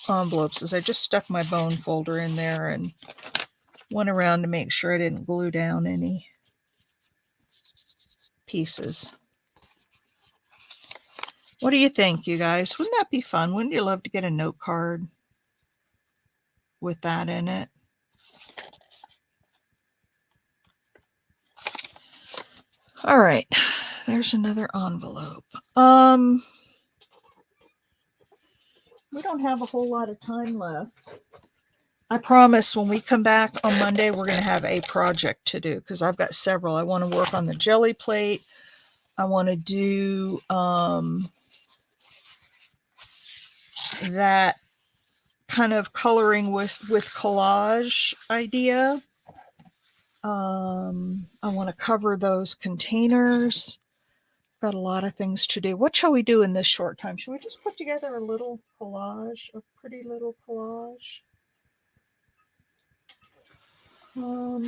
envelopes is I just stuck my bone folder in there and went around to make sure I didn't glue down any pieces. What do you think, you guys? Wouldn't that be fun? Wouldn't you love to get a note card with that in it? All right, there's another envelope. We don't have a whole lot of time left. I promise when we come back on Monday, we're going to have a project to do because I've got several. I want to work on the jelly plate. I want to do that kind of coloring with collage idea. I want to cover those containers. Got a lot of things to do. What shall we do in this short time? Should we just put together a little collage, a pretty little collage? Those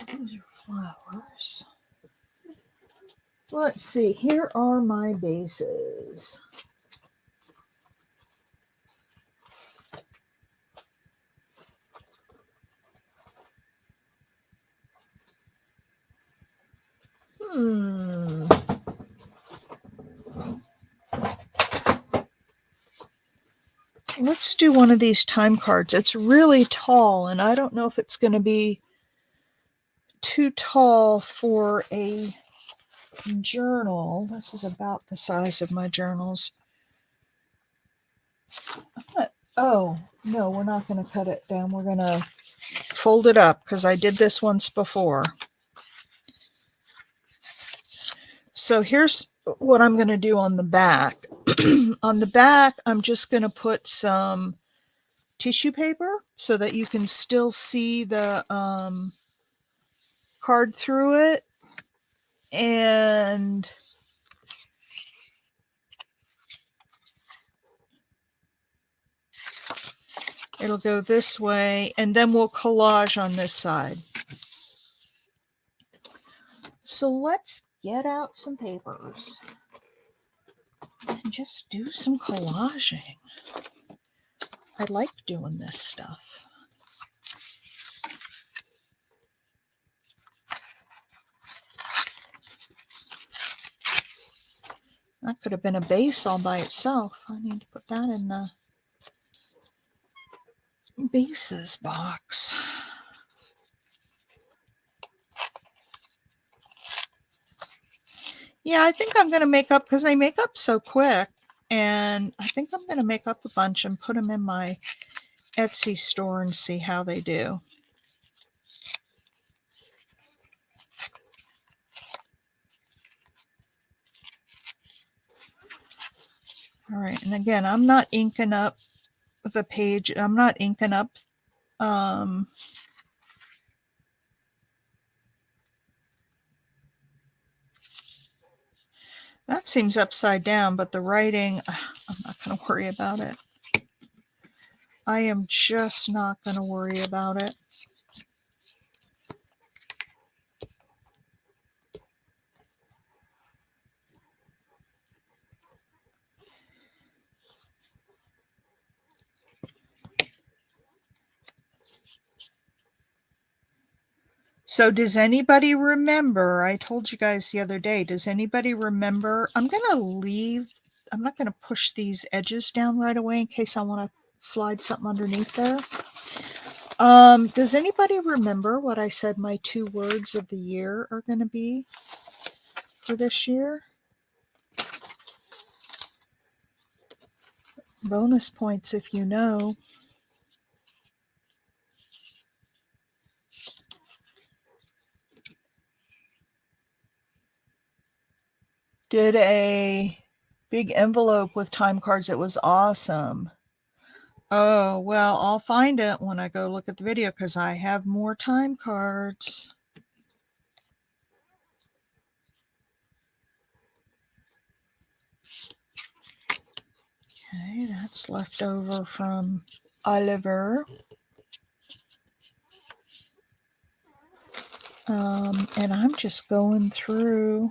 are flowers. Let's see. Here are my bases. Let's do one of these time cards. It's really tall, and I don't know if it's going to be too tall for a journal. This is about the size of my journals. Oh, no, we're not going to cut it down. We're going to fold it up because I did this once before. So here's what I'm going to do on the back. On the back, I'm just going to put some tissue paper so that you can still see the card through it. And it'll go this way, and then we'll collage on this side. So let's get out some papers and just do some collaging. I like doing this stuff. That could have been a base all by itself. I need to put that in the bases box. Yeah, I think I'm going to make up, because they make up so quick, and I think I'm going to make up a bunch and put them in my Etsy store and see how they do. All right, and again, I'm not inking up the page. I'm not inking up that seems upside down, but the writing, I'm not going to worry about it. I am just not going to worry about it. So does anybody remember, I told you guys the other day, does anybody remember, I'm not going to push these edges down right away in case I want to slide something underneath there. Does anybody remember what I said my 2 words of the year are going to be for this year? Bonus points if you know. Did a big envelope with time cards. It was awesome. Oh, well, I'll find it when I go look at the video because I have more time cards. Okay, that's left over from Oliver. And I'm just going through.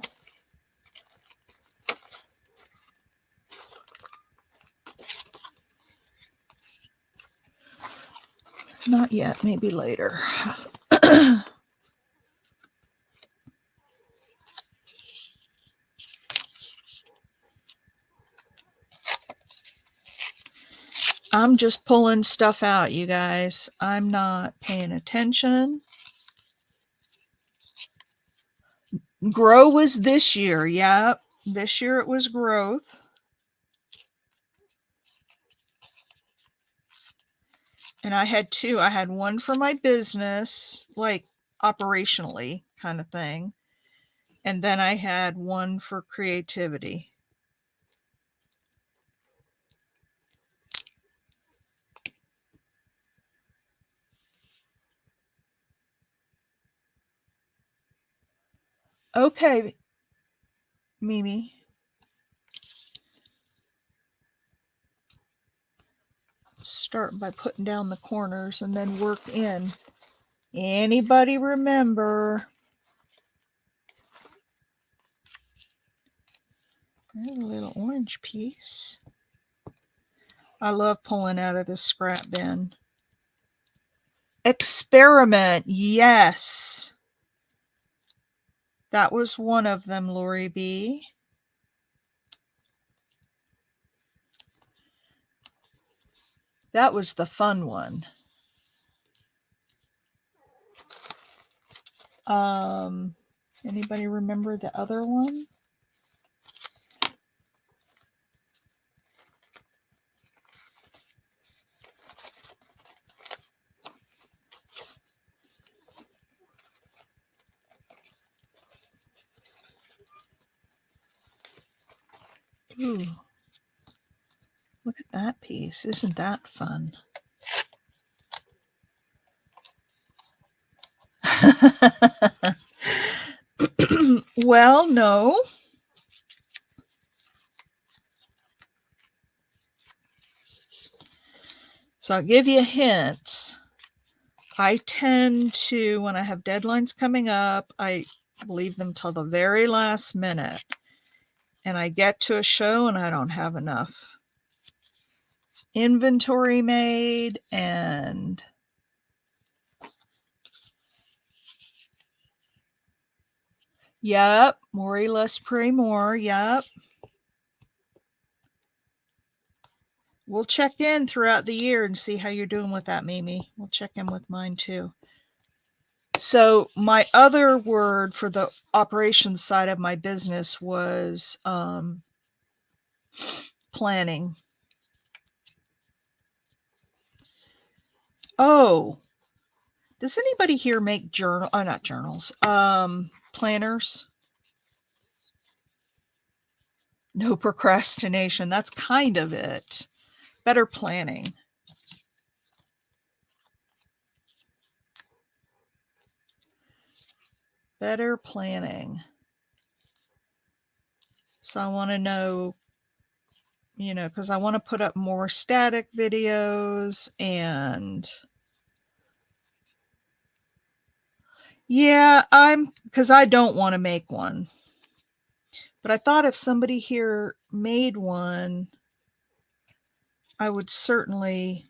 Not yet, maybe later. I'm just pulling stuff out, you guys. I'm not paying attention. Grow was this year. Yep. This year it was growth. And I had two. I had one for my business, like operationally kind of thing. And then I had one for creativity. Okay, Mimi. Start by putting down the corners and then work in. Anybody remember? There's a little orange piece. I love pulling out of this scrap bin. Experiment, yes. That was one of them, Lori B. That was the fun one. Anybody remember the other one? Ooh, look at that piece. Isn't that fun? Well, no. So I'll give you a hint. I tend to, when I have deadlines coming up, I leave them till the very last minute. And I get to a show and I don't have enough inventory made, and yep, More less, pray more. Yep. We'll check in throughout the year and see how you're doing with that, Mimi. We'll check in with mine too. So my other word for the operations side of my business was planning. Oh, does anybody here make not journals, planners? No procrastination. That's kind of it. Better planning. Better planning. So I want to know, because I want to put up more static videos, and yeah, because I don't want to make one. But I thought if somebody here made one, I would certainly,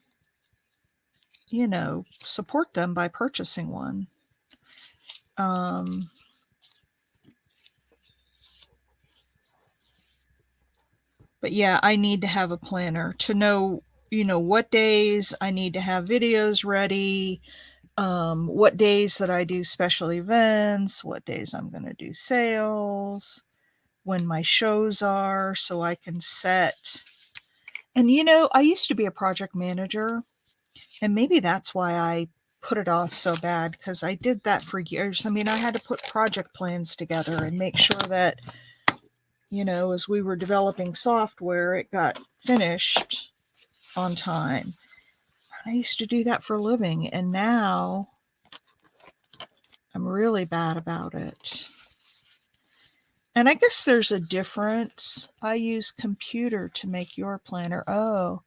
support them by purchasing one. But yeah, I need to have a planner to know, what days I need to have videos ready, what days that I do special events, what days I'm going to do sales, when my shows are, so I can set. And I used to be a project manager, and maybe that's why I put it off so bad, because I did that for years. I mean, I had to put project plans together and make sure that, as we were developing software, it got finished on time. I used to do that for a living, and now I'm really bad about it. And I guess there's a difference. I use computer to make your planner. Oh.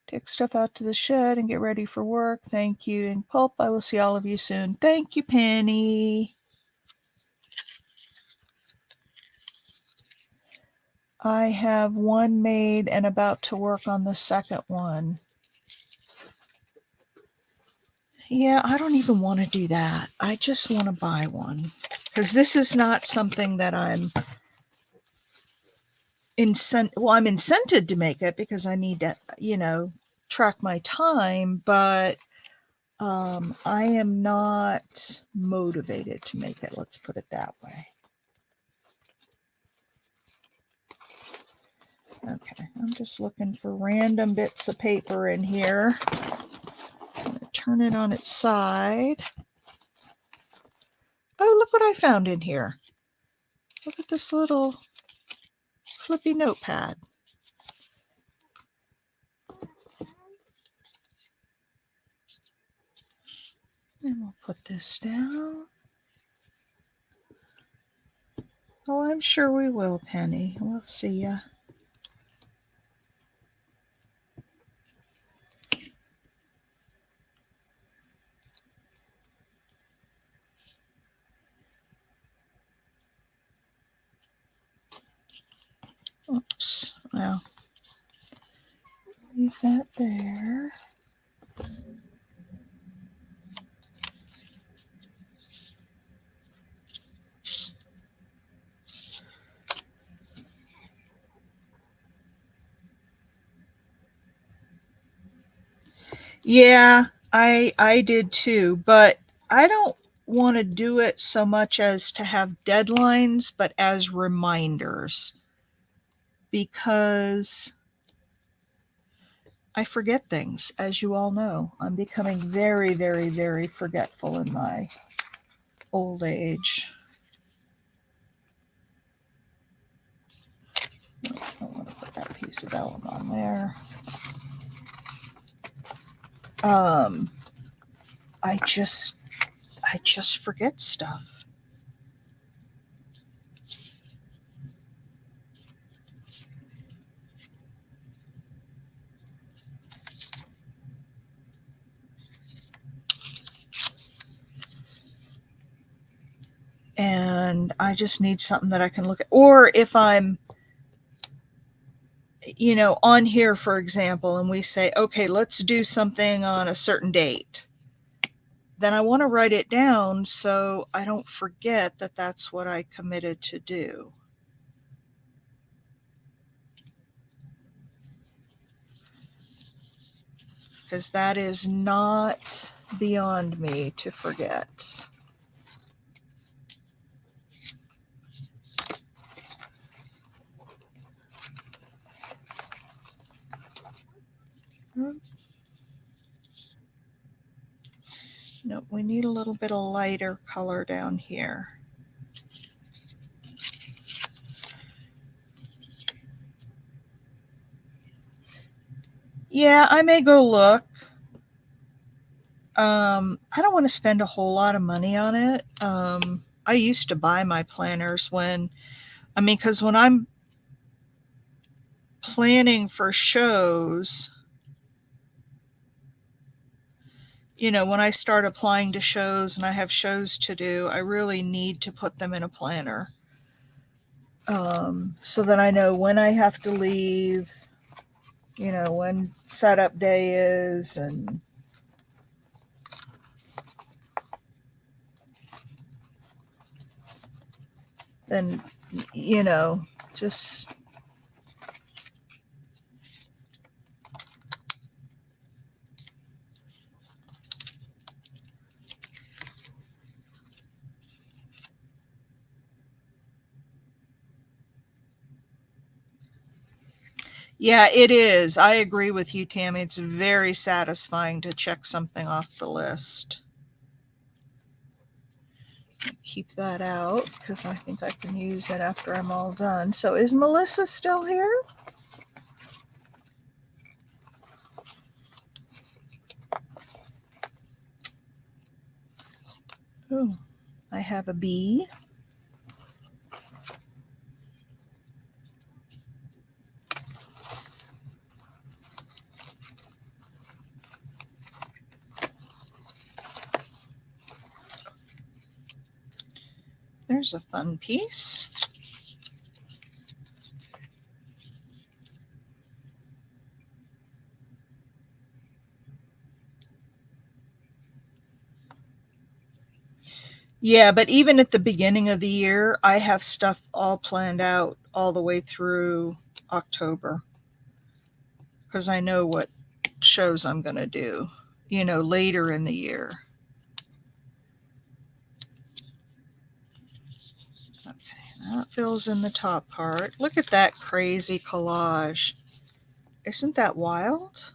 Take stuff out to the shed and get ready for work. Thank you. And Pulp, I will see all of you soon. Thank you, Penny. I have one made and about to work on the second one. Yeah, I don't even want to do that. I just want to buy one, because this is not something that I'm I'm incented to make it, because I need to, track my time, but I am not motivated to make it. Let's put it that way. Okay, I'm just looking for random bits of paper in here. I'm going to turn it on its side. Oh, look what I found in here. Look at this little flippy notepad. And we'll put this down. Oh, I'm sure we will, Penny. We'll see ya. Oops. Well, leave that there. Yeah, I did too, but I don't want to do it so much as to have deadlines, but as reminders, because I forget things, as you all know. I'm becoming very, very, very forgetful in my old age. I don't want to put that piece of vellum on there. I just forget stuff. And I just need something that I can look at. Or if I'm, on here, for example, and we say, okay, let's do something on a certain date, then I want to write it down so I don't forget that that's what I committed to do. Because that is not beyond me to forget. Nope, we need a little bit of lighter color down here. Yeah, I may go look. I don't want to spend a whole lot of money on it. I used to buy my planners because when I'm planning for shows, when I start applying to shows and I have shows to do, I really need to put them in a planner. So that I know when I have to leave, when setup day is, and then, just. Yeah, it is. I agree with you, Tammy. It's very satisfying to check something off the list. Keep that out because I think I can use it after I'm all done. So is Melissa still here? Oh, I have a bee. There's a fun piece. Yeah, but even at the beginning of the year, I have stuff all planned out all the way through October because I know what shows I'm going to do, later in the year. Okay, That fills in the top part. Look at that crazy collage. Isn't that wild?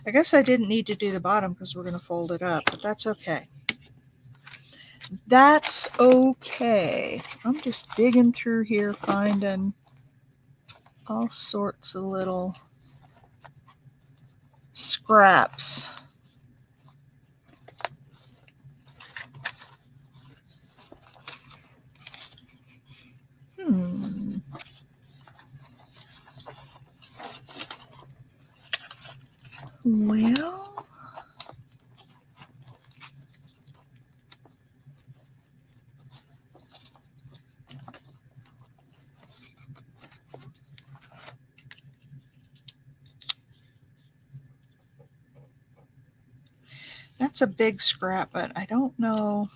I guess I didn't need to do the bottom because we're going to fold it up, but that's okay. That's okay. I'm just digging through here, finding all sorts of little scraps. Well, that's a big scrap, but I don't know.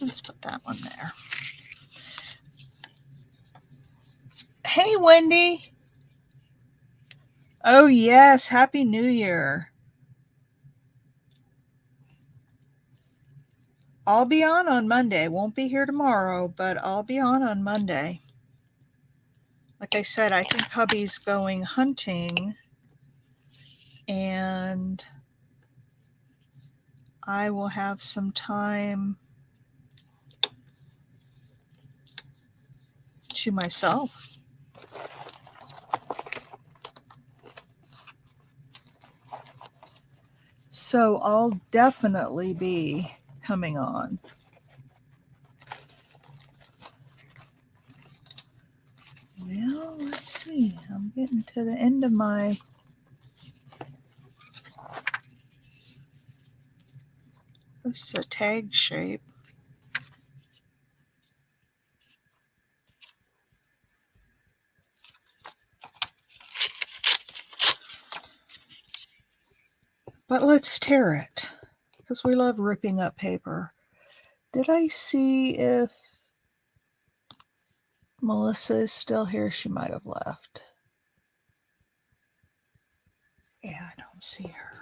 Let's put that one there. Hey, Wendy. Oh, yes. Happy New Year. I'll be on Monday. Won't be here tomorrow, but I'll be on Monday. Like I said, I think hubby's going hunting, and I will have some time to myself. So I'll definitely be coming on. Well, let's see. I'm getting to the end of my... This is a tag shape. But let's tear it, because we love ripping up paper. Did I see if Melissa is still here? She might have left. Yeah, I don't see her.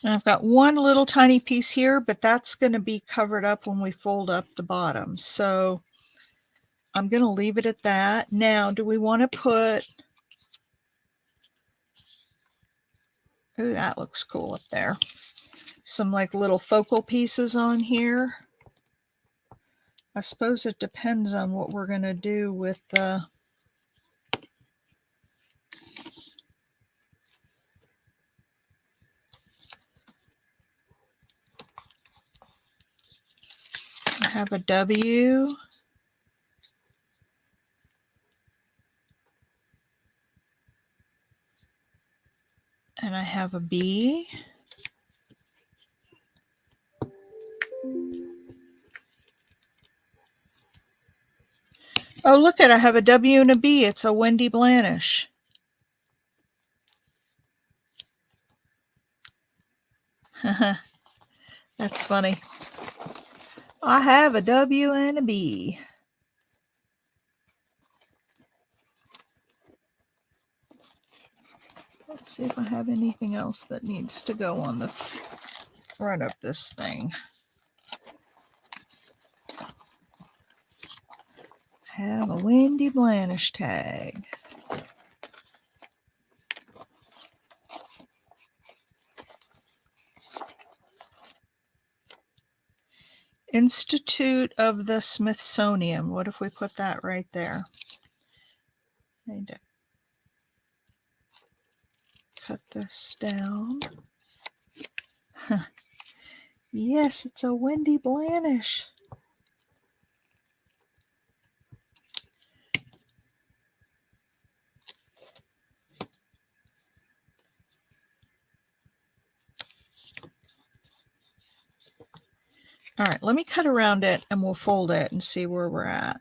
And I've got one little tiny piece here, but that's going to be covered up when we fold up the bottom. So I'm going to leave it at that. Now, do we want to put... Ooh, that looks cool up there. Some like little focal pieces on here. I suppose it depends on what we're going to do with the... I have a W. And I have a B. Oh, look at it. I have a W and a B. It's a Wendy Blanish. That's funny. I have a W and a B. Let's see if I have anything else that needs to go on the front of this thing. I have a Wendy Blanish tag. Institute of the Smithsonian. What if we put that right there? I need to cut this down. Yes, it's a Wendy Blanish. All right, let me cut around it and we'll fold it and see where we're at.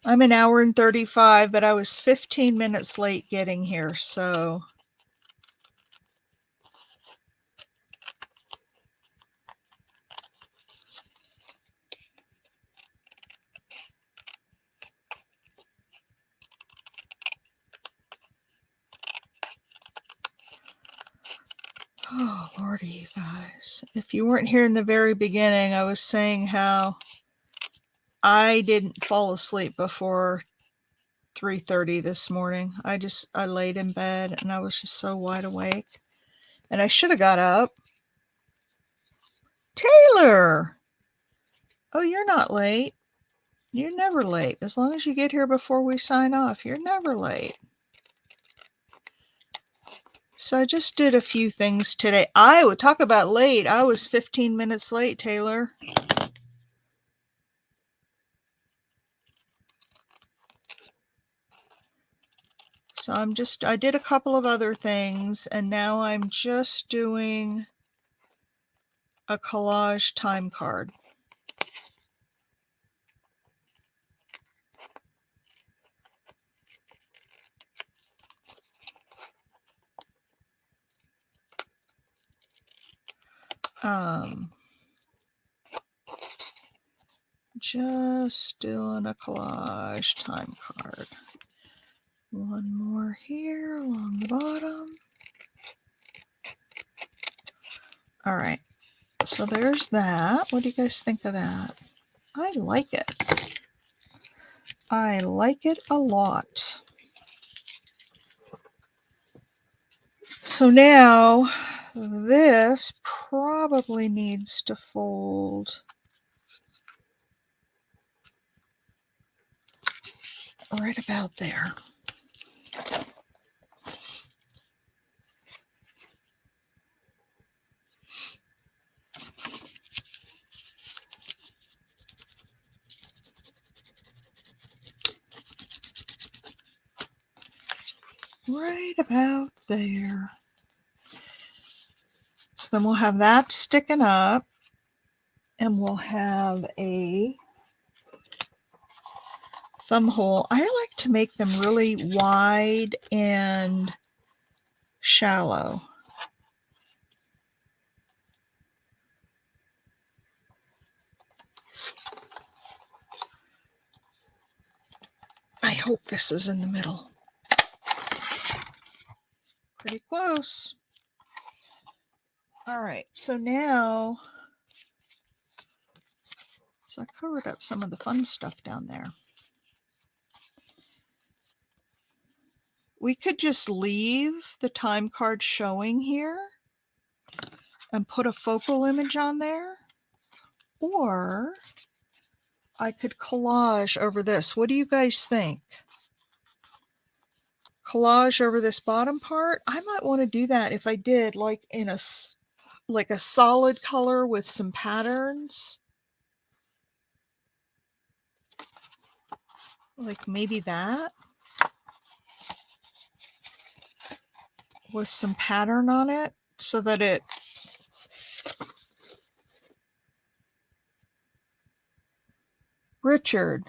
I'm an hour and 35, but I was 15 minutes late getting here, so. Oh, Lordy, you guys. If you weren't here in the very beginning, I was saying how I didn't fall asleep before 3:30 this morning. I laid in bed and I was just so wide awake. And I should have got up. Taylor! Oh, you're not late. You're never late. As long as you get here before we sign off, you're never late. So I just did a few things today. I would talk about late. I was 15 minutes late, Taylor. So I did a couple of other things, and now I'm just doing a collage time card. Just doing a collage time card. One more here along the bottom. All right, so there's that. What do you guys think of that? I like it. I like it a lot. So now this probably needs to fold right about there. Right about there. So then we'll have that sticking up, and we'll have a thumb hole. I like to make them really wide and shallow. I hope this is in the middle. Pretty close. All right, so now, so I covered up some of the fun stuff down there. We could just leave the time card showing here and put a focal image on there, or I could collage over this. What do you guys think? Collage over this bottom part? I might want to do that if I did like in a solid color with some patterns. Like maybe that with some pattern on it so that it Richard.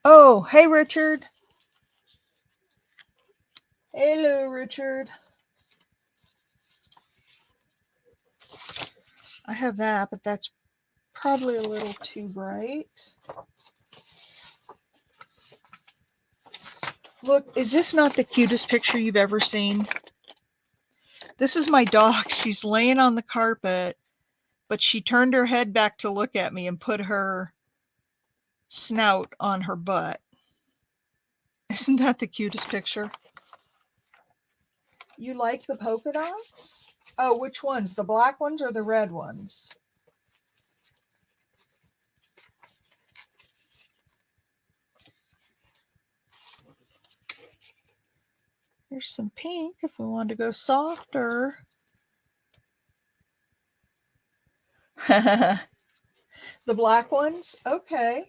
Oh, hey Richard. Hello Richard. I have that, but that's probably a little too bright. Look, is this not the cutest picture you've ever seen? This is my dog. She's laying on the carpet, but she turned her head back to look at me and put her snout on her butt. Isn't that the cutest picture? You like the polka dots? Oh, which ones? The black ones or the red ones? There's some pink if we want to go softer. The black ones? Okay.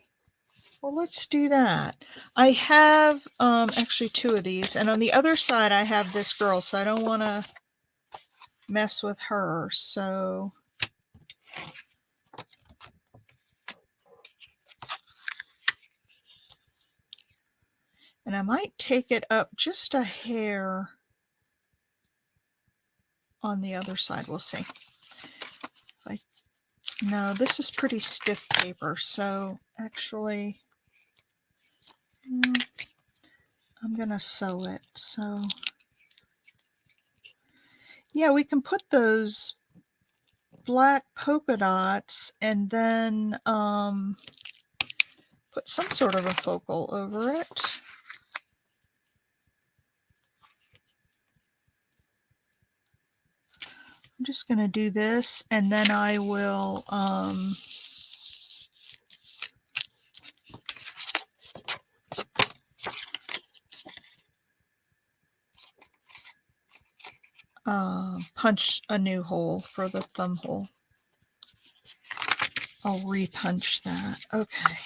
Well, let's do that. I have actually two of these, and on the other side I have this girl, so I don't want to mess with her. So and I might take it up just a hair on the other side. We'll see. No, this is pretty stiff paper, so actually I'm gonna sew it. So yeah, we can put those black polka dots and then put some sort of a focal over it. I'm just going to do this, and then I will punch a new hole for the thumb hole. I'll repunch that. Okay.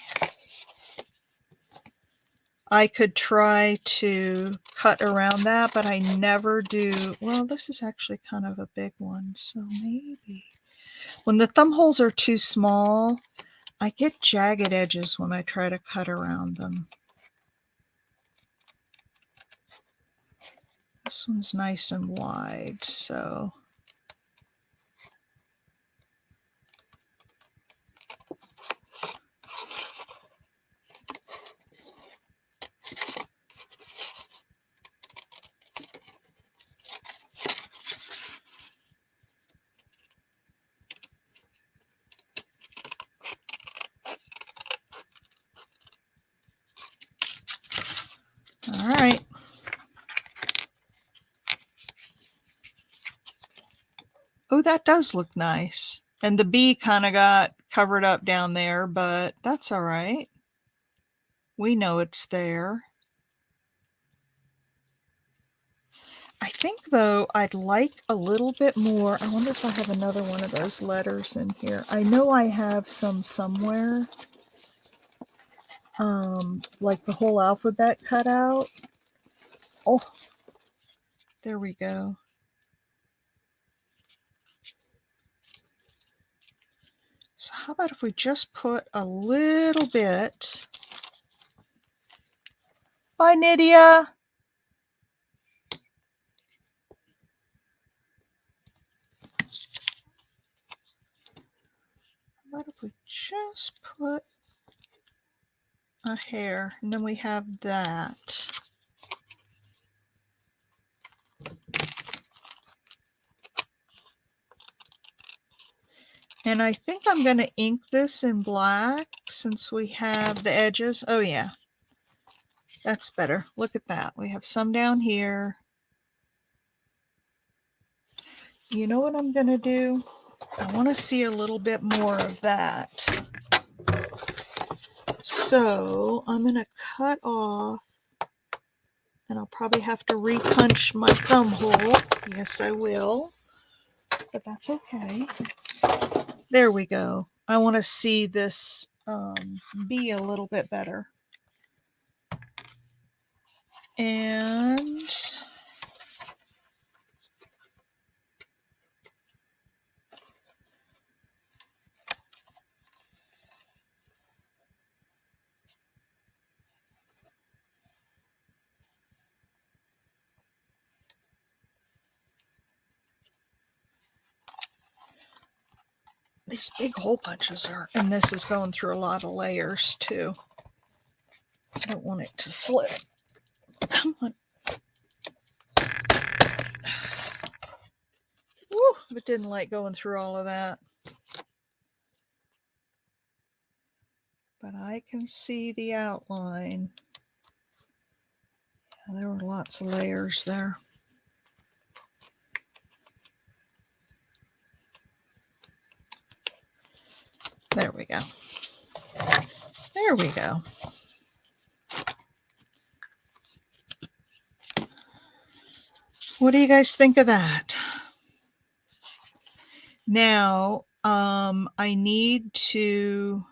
I could try to cut around that, but I never do. Well, this is actually kind of a big one, so maybe. When the thumb holes are too small, I get jagged edges when I try to cut around them. This one's nice and wide, so. All right. Oh, that does look nice. And the bee kind of got covered up down there, but that's all right. We know it's there. I think, though, I'd like a little bit more. I wonder if I have another one of those letters in here. I know I have some somewhere. Like the whole alphabet cut out. Oh, there we go. So how about if we just put a little bit. Bye, Nydia. How about if we just put a hair, and then we have that. And I think I'm going to ink this in black since we have the edges. Oh yeah, that's better. Look at that. We have some down here. You know what I'm going to do? I want to see a little bit more of that. So I'm going to cut off, and I'll probably have to repunch my thumb hole. Yes, I will, but that's okay. There we go. I want to see this bee a little bit better. And these big hole punches are, and this is going through a lot of layers too. I don't want it to slip. Come on. Woo, it didn't like going through all of that. But I can see the outline. Yeah, there were lots of layers there. There we go. There we go. What do you guys think of that? Now, I need to,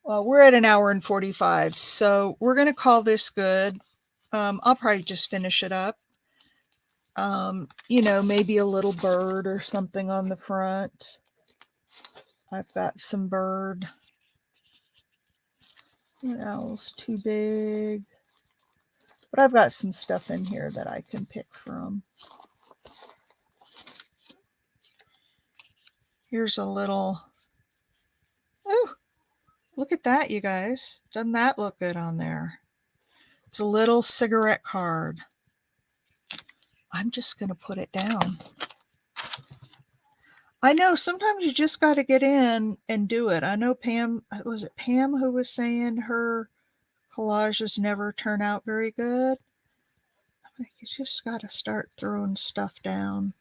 well, we're at 1 hour and 45, so we're going to call this good. I'll probably just finish it up. Maybe a little bird or something on the front. I've got some bird. Owl's too big. But I've got some stuff in here that I can pick from. Here's a little, oh, look at that, you guys. Doesn't that look good on there? It's a little cigarette card. I'm just going to put it down. I know sometimes you just got to get in and do it. I know Pam, was it Pam who was saying her collages never turn out very good? You just got to start throwing stuff down.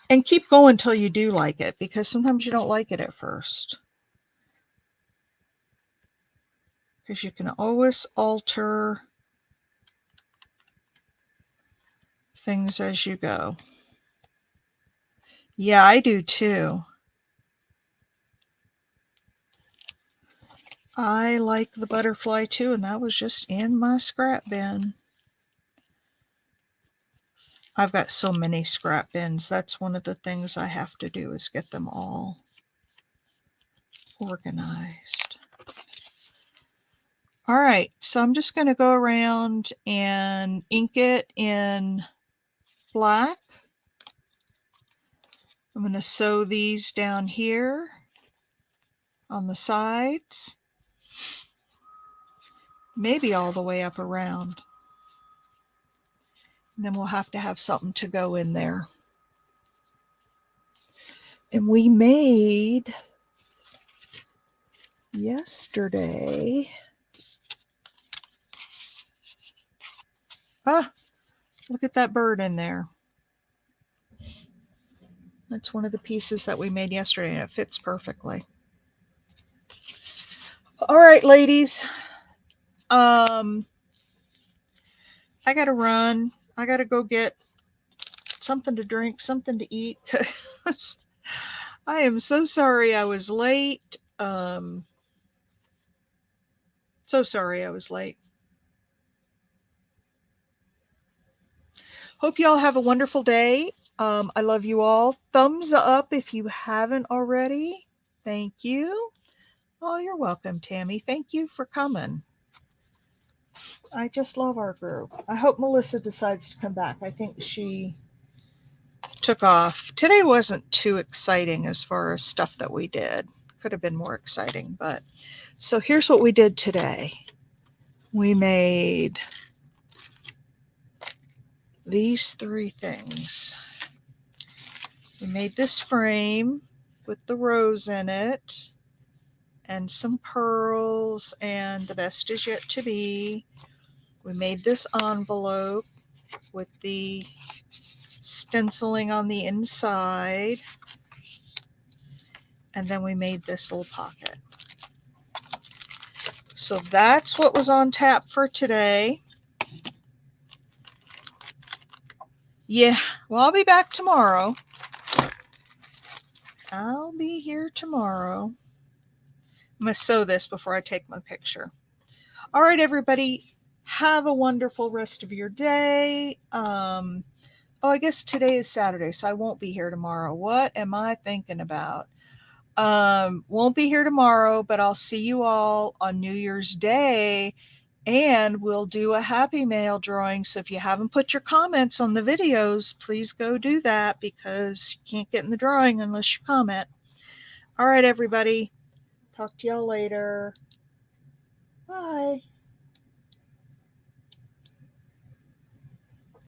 And keep going until you do like it, because sometimes you don't like it at first. Because you can always alter things as you go. Yeah, I do too. I like the butterfly too, and that was just in my scrap bin. I've got so many scrap bins. That's one of the things I have to do, is get them all organized. All right, so I'm just going to go around and ink it in black. I'm going to sew these down here on the sides, maybe all the way up around. And then we'll have to have something to go in there. And we made yesterday, look at that bird in there. That's one of the pieces that we made yesterday, and it fits perfectly. All right, ladies. I gotta run. I gotta go get something to drink, something to eat, because I am so sorry I was late. So sorry I was late. Hope you all have a wonderful day. I love you all. Thumbs up if you haven't already. Thank you. Oh, you're welcome, Tammy. Thank you for coming. I just love our group. I hope Melissa decides to come back. I think she took off. Today wasn't too exciting as far as stuff that we did. Could have been more exciting, but so here's what we did today. We made these 3 things. We made this frame with the rose in it and some pearls and the best is yet to be. We made this envelope with the stenciling on the inside. And then we made this little pocket. So that's what was on tap for today. Yeah, well, I'll be back tomorrow. I'll be here tomorrow. I'm going to sew this before I take my picture. All right, everybody, have a wonderful rest of your day. I guess today is Saturday, so I won't be here tomorrow. What am I thinking about? Won't be here tomorrow, but I'll see you all on New Year's Day, and we'll do a Happy Mail drawing. So if you haven't put your comments on the videos, please go do that, because you can't get in the drawing unless you comment. All right, everybody. Talk to y'all later. Bye.